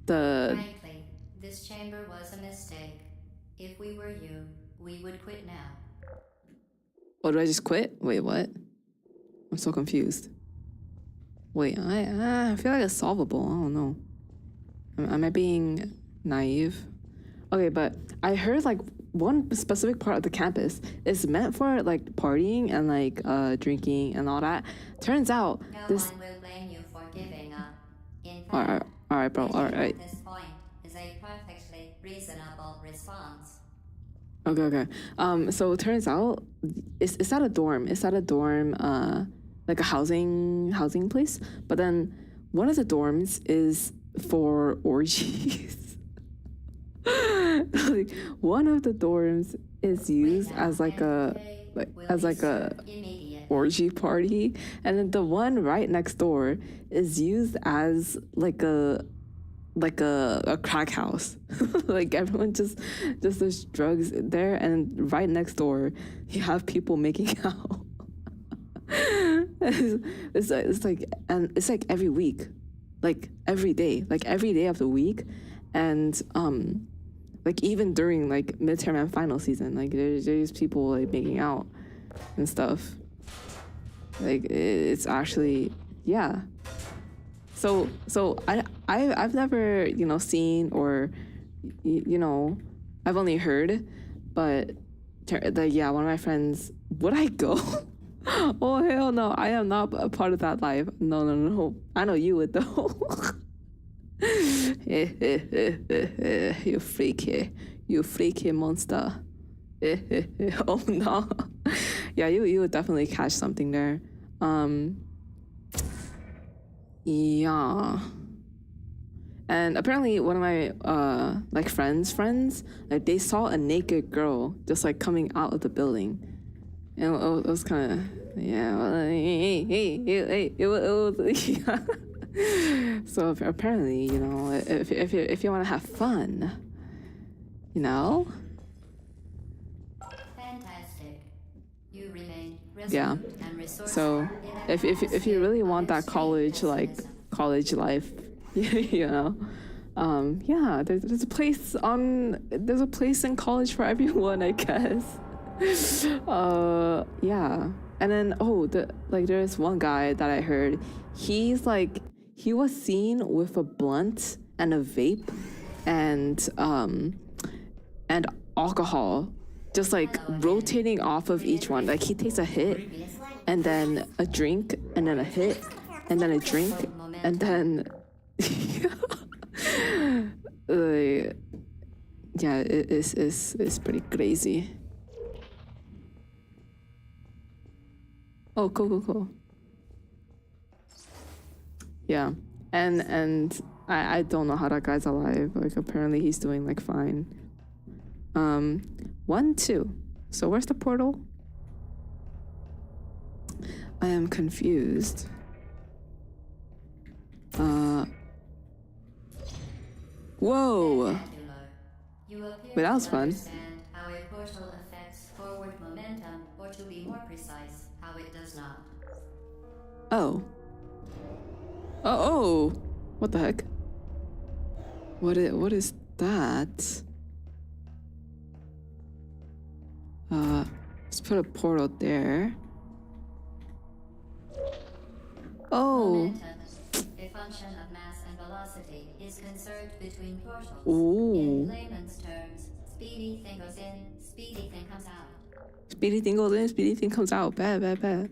the Frankly, This chamber was a mistake. If we were you, we would quit now. Oh, do I just quit? Wait, what? I'm so confused. Wait, I feel like it's solvable. I don't know. Am I being naive? Okay, but I heard like one specific part of the campus is meant for like partying and like drinking and all that. Turns out No this. one will blame you for giving up. In All fact, right, bro. All reaching right. this point is a perfectly reasonable response. Okay. So it turns out it's at a dorm. It's at a dorm, like a housing place. But then one of the dorms is for orgies. Like one of the dorms is used as like a Immediate. orgy party, and then the one right next door is used as like a crack house. Like everyone just does drugs there, and right next door you have people making out. it's like every week, like every day of the week, and like even during like midterm and final season, like there's people like making out and stuff. Like it's actually, yeah. So I've never seen or I've only heard, but yeah, one of my friends, would I go? Oh hell no, I am not a part of that life. No. I know you would though. You freaky monster. Oh no. Yeah, you would definitely catch something there. Yeah. And apparently one of my like friends, like they saw a naked girl just like coming out of the building. And it was kind of, yeah, it was yeah. So apparently, if you want to have fun, Fantastic. You remain yeah. resolute and resourceful. So if you really want that college life, yeah, there's a place in college for everyone, I guess. Yeah. And then there's one guy that I heard, he was seen with a blunt and a vape and alcohol just like rotating off of each one. Like he takes a hit and then a drink and then a hit and then a drink and then yeah, it's pretty crazy. Oh, cool. Yeah, and I don't know how that guy's alive. Like apparently he's doing like fine. 1, 2. So where's the portal? I am confused. Whoa. Wait, that was fun. How a portal affects forward momentum, or to be more precise, how it does not. Oh, what the heck? What is that? Let's put a portal there. Oh. Momentum, a function of mass and velocity, is conserved between portals. Ooh. In layman's terms, speedy thing goes in, speedy thing comes out. Speedy thing goes in, speedy thing comes out. Bad.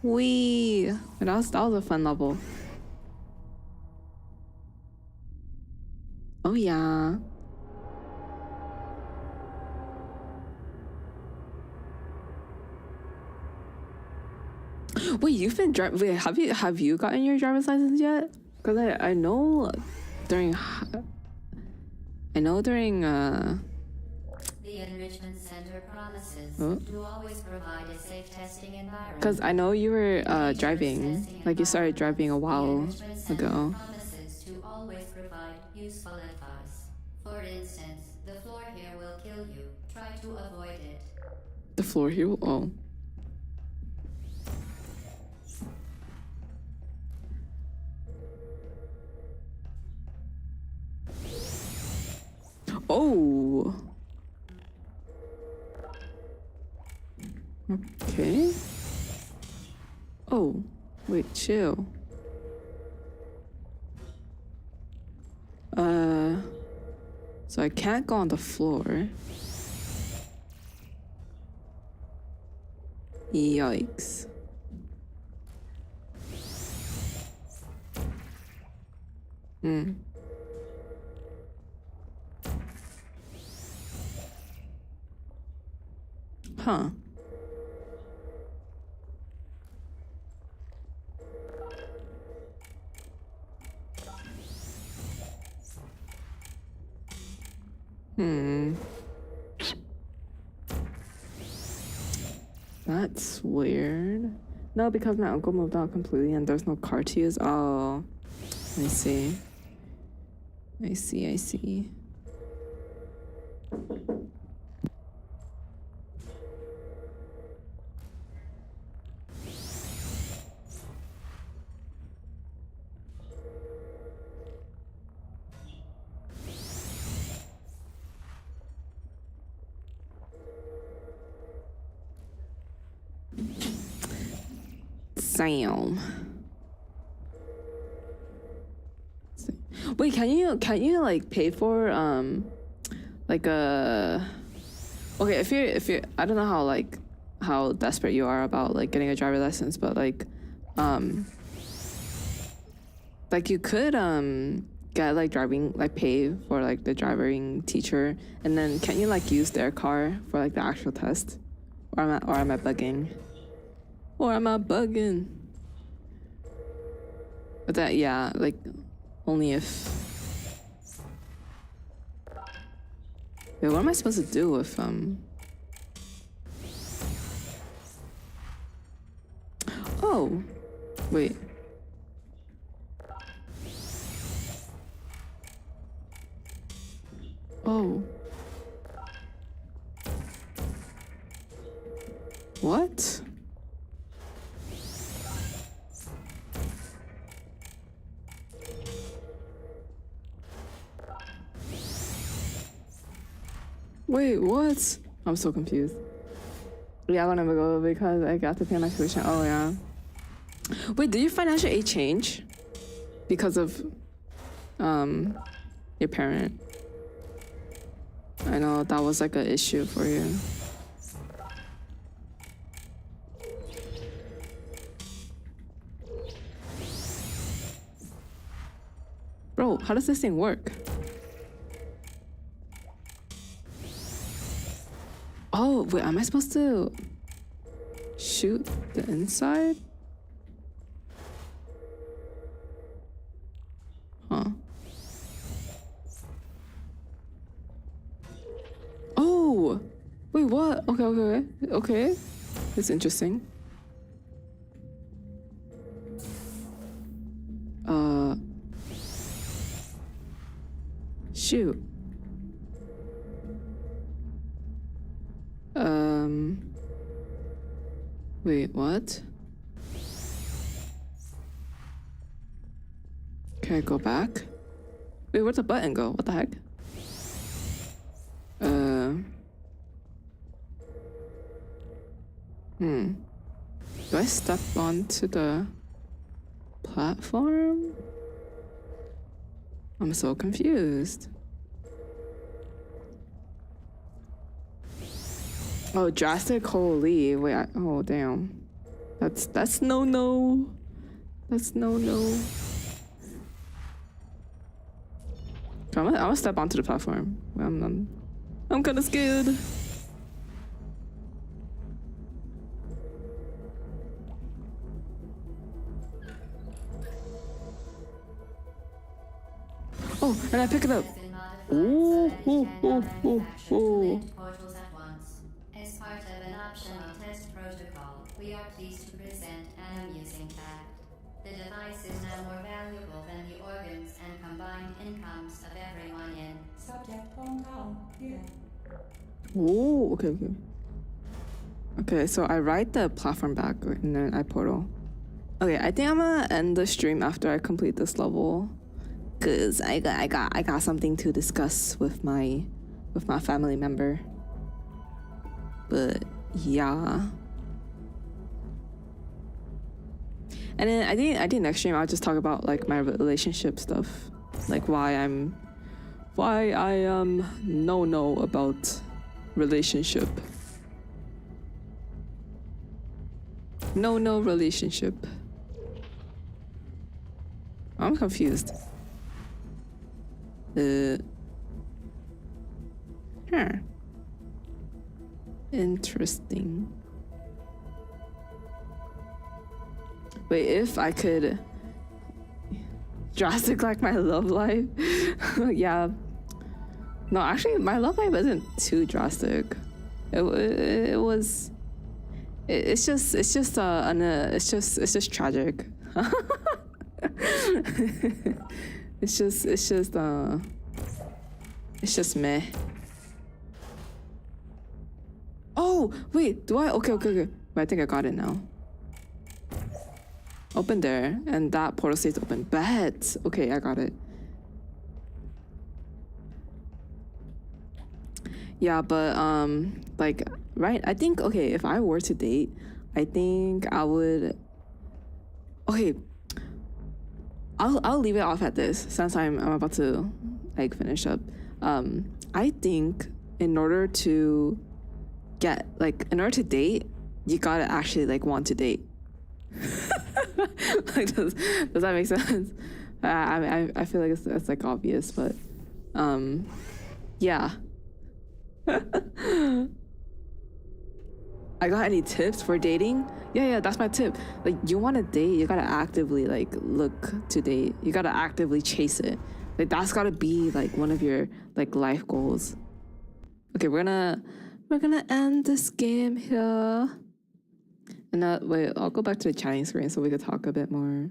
Wee. That was a fun level. Oh yeah. Wait, you've been driving? Wait, have you gotten your driver's license yet? Because I know during The Enrichment Center promises to always provide a safe testing environment. Because I know you were driving, like you started driving a while ago. Promises to always provide useful advice. For instance, the floor here will kill you. Try to avoid it. The floor here. Oh. Oh. Okay. Oh, wait, chill. So I can't go on the floor. Yikes. Huh. That's weird. No, because my uncle moved out completely and there's no car to use. Oh, I see. I see. Sam. Wait, can you like pay for like a okay, if you're I don't know how desperate you are about like getting a driver license, but like you could get like driving, like pay for like the driving teacher, and then can you like use their car for like the actual test? Or am I bugging? Or am I bugging? But that, yeah, like only if. Wait, what am I supposed to do if Oh, wait. Oh. What? Wait, what? I'm so confused. Yeah, I want to go because I got to pay my tuition. Oh, yeah. Wait, did your financial aid change? Because of your parent? I know that was like an issue for you. Bro, how does this thing work? Oh, wait, am I supposed to shoot the inside? Huh. Oh! Wait, what? Okay. That's interesting. Shoot. Wait, what? Can I go back? Wait, where'd the button go? What the heck? Do I step onto the platform? I'm so confused. Oh, drastic, holy. Wait, oh, damn. That's no. That's no. I'm gonna step onto the platform. I'm kind of scared. Oh, and I pick it up. Oh. As part of an optional test protocol, we are pleased to present an amusing fact. The device is now more valuable than the organs and combined incomes of everyone in subject hometown. Yeah. Oh, okay. Okay, so I ride the platform back and then I portal. Okay, I think I'm gonna end the stream after I complete this level, cause I got something to discuss with my with my family member. But yeah. And then I think next stream I'll just talk about like my relationship stuff, like why I know about relationship. No relationship. I'm confused. Interesting. Wait, if I could drastic like my love life, yeah. No, actually, my love life isn't too drastic. It's just tragic. It's just meh. Oh wait, do I? Okay. Wait, I think I got it now. Open there, and that portal stays open. Bet. Okay, I got it. Yeah, but like, right? I think, okay, if I were to date, I think I would. Okay, I'll leave it off at this since I'm about to like finish up. I think in order to date, you gotta actually like want to date. Like, does that make sense? I feel like it's like obvious, but yeah. I got any tips for dating? Yeah, that's my tip. Like, you want to date, you gotta actively like look to date. You gotta actively chase it. Like, that's gotta be like one of your like life goals. Okay, we're gonna end this game here. And wait, I'll go back to the chatting screen so we could talk a bit more.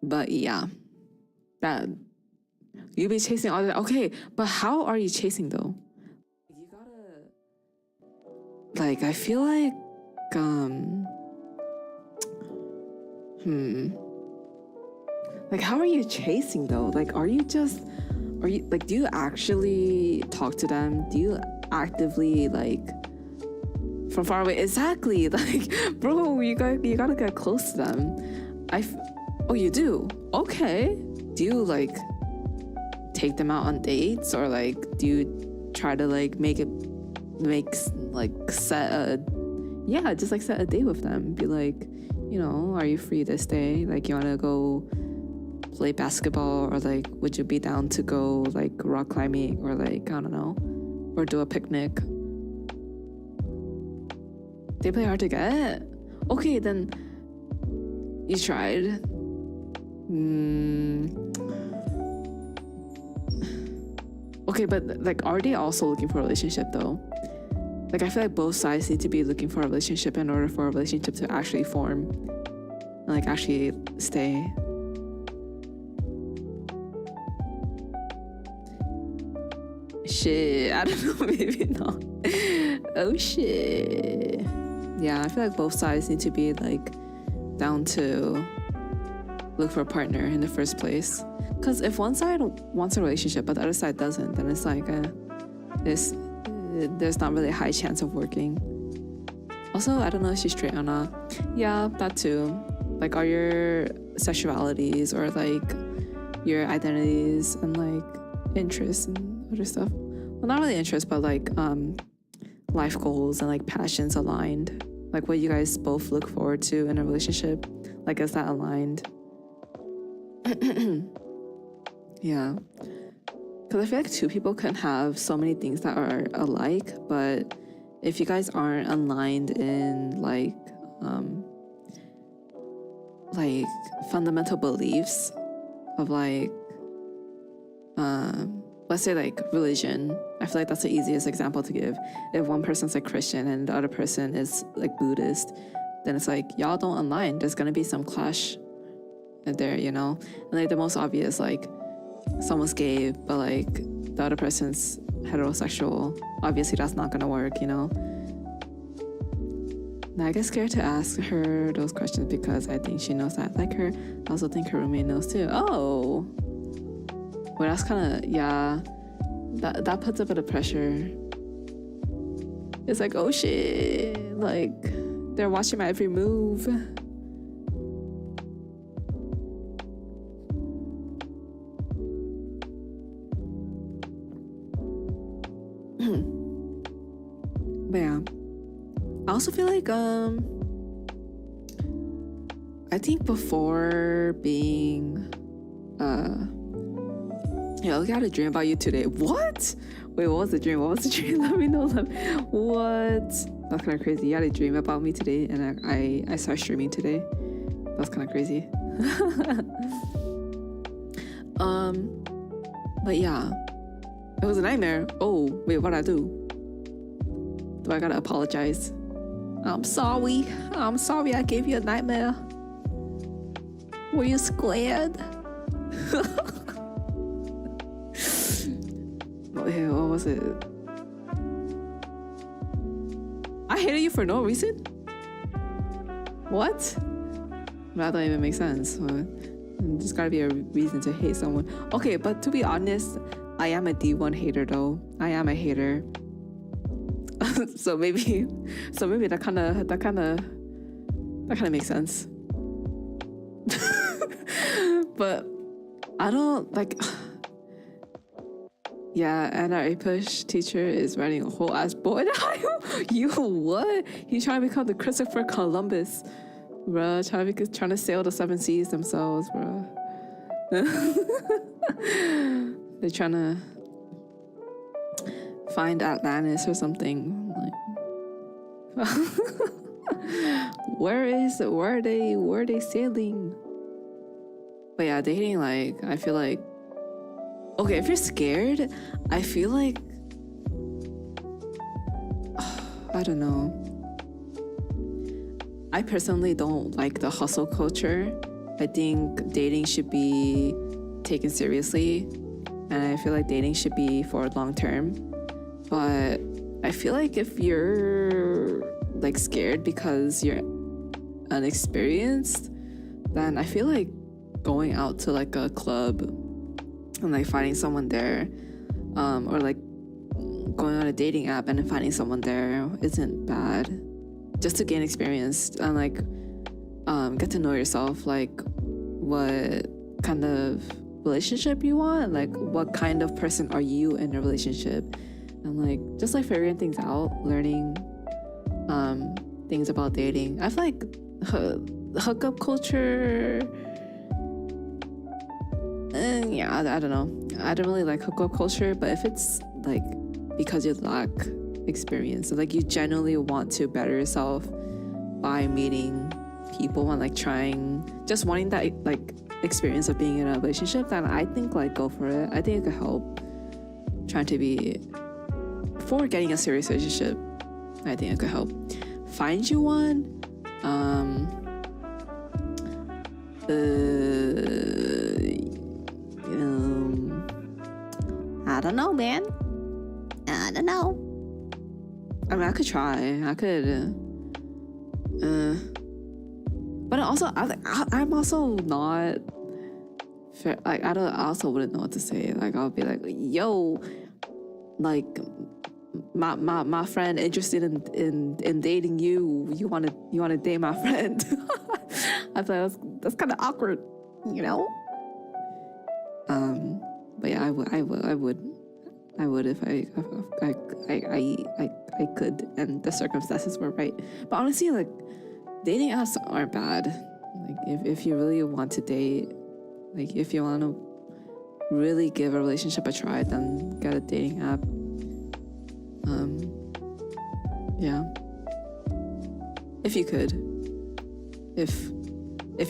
But yeah, that you be chasing all the. Okay, but how are you chasing though? You gotta, like, I feel like like, how are you chasing though? Like, are you like, do you actually talk to them? Do you actively like from far away? Exactly. Like, bro, you gotta get close to them. Oh, you do? Okay. Do you like take them out on dates, or like do you try to like set a date with them? Be like, you know, are you free this day? Like, you wanna go play basketball, or like would you be down to go like rock climbing, or like, I don't know, or do a picnic? They play hard to get? Okay, then you tried. Okay, but like, are they also looking for a relationship though? Like, I feel like both sides need to be looking for a relationship in order for a relationship to actually form and like actually stay. Shit, I don't know, maybe not. Oh shit. Yeah, I feel like both sides need to be like down to look for a partner in the first place. Because if one side wants a relationship but the other side doesn't, then it's like there's not really a high chance of working. Also, I don't know if she's straight or not. Yeah, that too. Like, are your sexualities or like your identities and like interests and other stuff, well, not really interests, but like life goals and like passions aligned? Like, what you guys both look forward to in a relationship, like, is that aligned? Yeah, because I feel like two people can have so many things that are alike, but if you guys aren't aligned in like fundamental beliefs of like let's say like religion, I feel like that's the easiest example to give. If one person's like Christian and the other person is like Buddhist, then it's like, y'all don't align. There's gonna be some clash there, you know? And like the most obvious, like, someone's gay but like the other person's heterosexual, obviously that's not gonna work, you know? And I get scared to ask her those questions because I think she knows that I like her. I also think her roommate knows too. Oh, Well, that's kind of, yeah, that puts a bit of pressure. It's like, oh shit, like they're watching my every move. But yeah, I also feel like I think before being yeah, look, I had a dream about you today. What? Wait, what was the dream? What was the dream? Let me know. What? That's kind of crazy. You had a dream about me today, and I started streaming today. That's kind of crazy. But yeah, it was a nightmare. Oh, wait, what'd I do? Do I gotta apologize? I'm sorry. I gave you a nightmare. Were you scared? What was it? I hated you for no reason? What? That don't even make sense. There's gotta be a reason to hate someone. Okay, but to be honest, I am a D1 hater though. I am a hater. so maybe that kind of makes sense. But I don't like. Yeah, and our A-Push teacher is writing a whole ass book. You what? He's trying to become the Christopher Columbus, bruh. Trying to sail the 7 seas themselves, bruh. They're trying to find Atlantis or something. Like, where are they sailing? But yeah, dating, like, I feel like, okay, if you're scared, I feel like, I don't know. I personally don't like the hustle culture. I think dating should be taken seriously, and I feel like dating should be for long term. But I feel like if you're like scared because you're unexperienced, then I feel like going out to like a club and like finding someone there, or like going on a dating app and finding someone there isn't bad, just to gain experience and like get to know yourself, like what kind of relationship you want, like what kind of person are you in a relationship, and like just like figuring things out, learning things about dating. I feel like hookup culture, yeah, I don't know. I don't really like hookup culture, but if it's like because you lack experience, so like you genuinely want to better yourself by meeting people and like just wanting that like experience of being in a relationship, then I think like go for it. I think it could help trying to be, before getting a serious relationship, I think it could help find you one. I don't know, man. I don't know. I mean, I could try. I could. But also, I'm also not. Fair, like I also wouldn't know what to say. Like I'll be like, yo, like my friend interested in dating you. You wanna date my friend? I thought that's kind of awkward, you know. But yeah, I would if I could and the circumstances were right. But honestly, like dating apps aren't bad. Like if you really want to date, like if you want to really give a relationship a try, then get a dating app. Yeah. If you could. If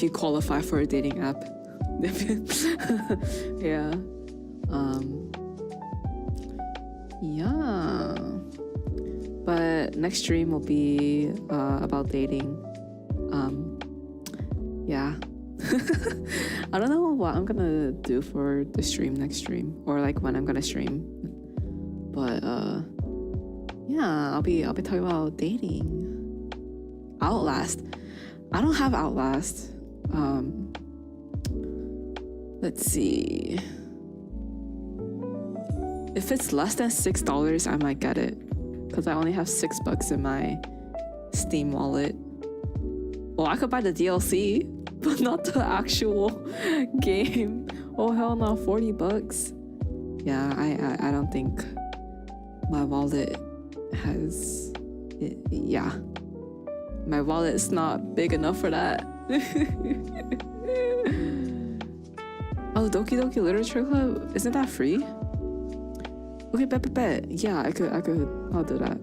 you qualify for a dating app. Yeah. Yeah. But next stream will be about dating. Yeah. I don't know what I'm gonna do for the next stream, or like when I'm gonna stream. But yeah, I'll be talking about dating. Outlast. I don't have Outlast. Let's see. If it's less than $6, I might get it. Because I only have $6 in my Steam wallet. Well, I could buy the DLC, but not the actual game. Oh, hell no, $40. Yeah, I don't think my wallet has... yeah. My wallet is not big enough for that. Oh, Doki Doki Literature Club, isn't that free? Okay, bet. Yeah, I'll do that.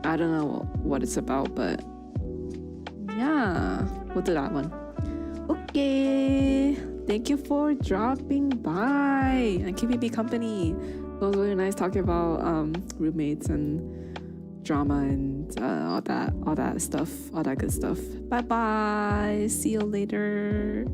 I don't know what it's about, but yeah, we'll do that one. Okay, thank you for dropping by and keeping me company. It was really nice talking about roommates and drama and all that good stuff. Bye bye. See you later.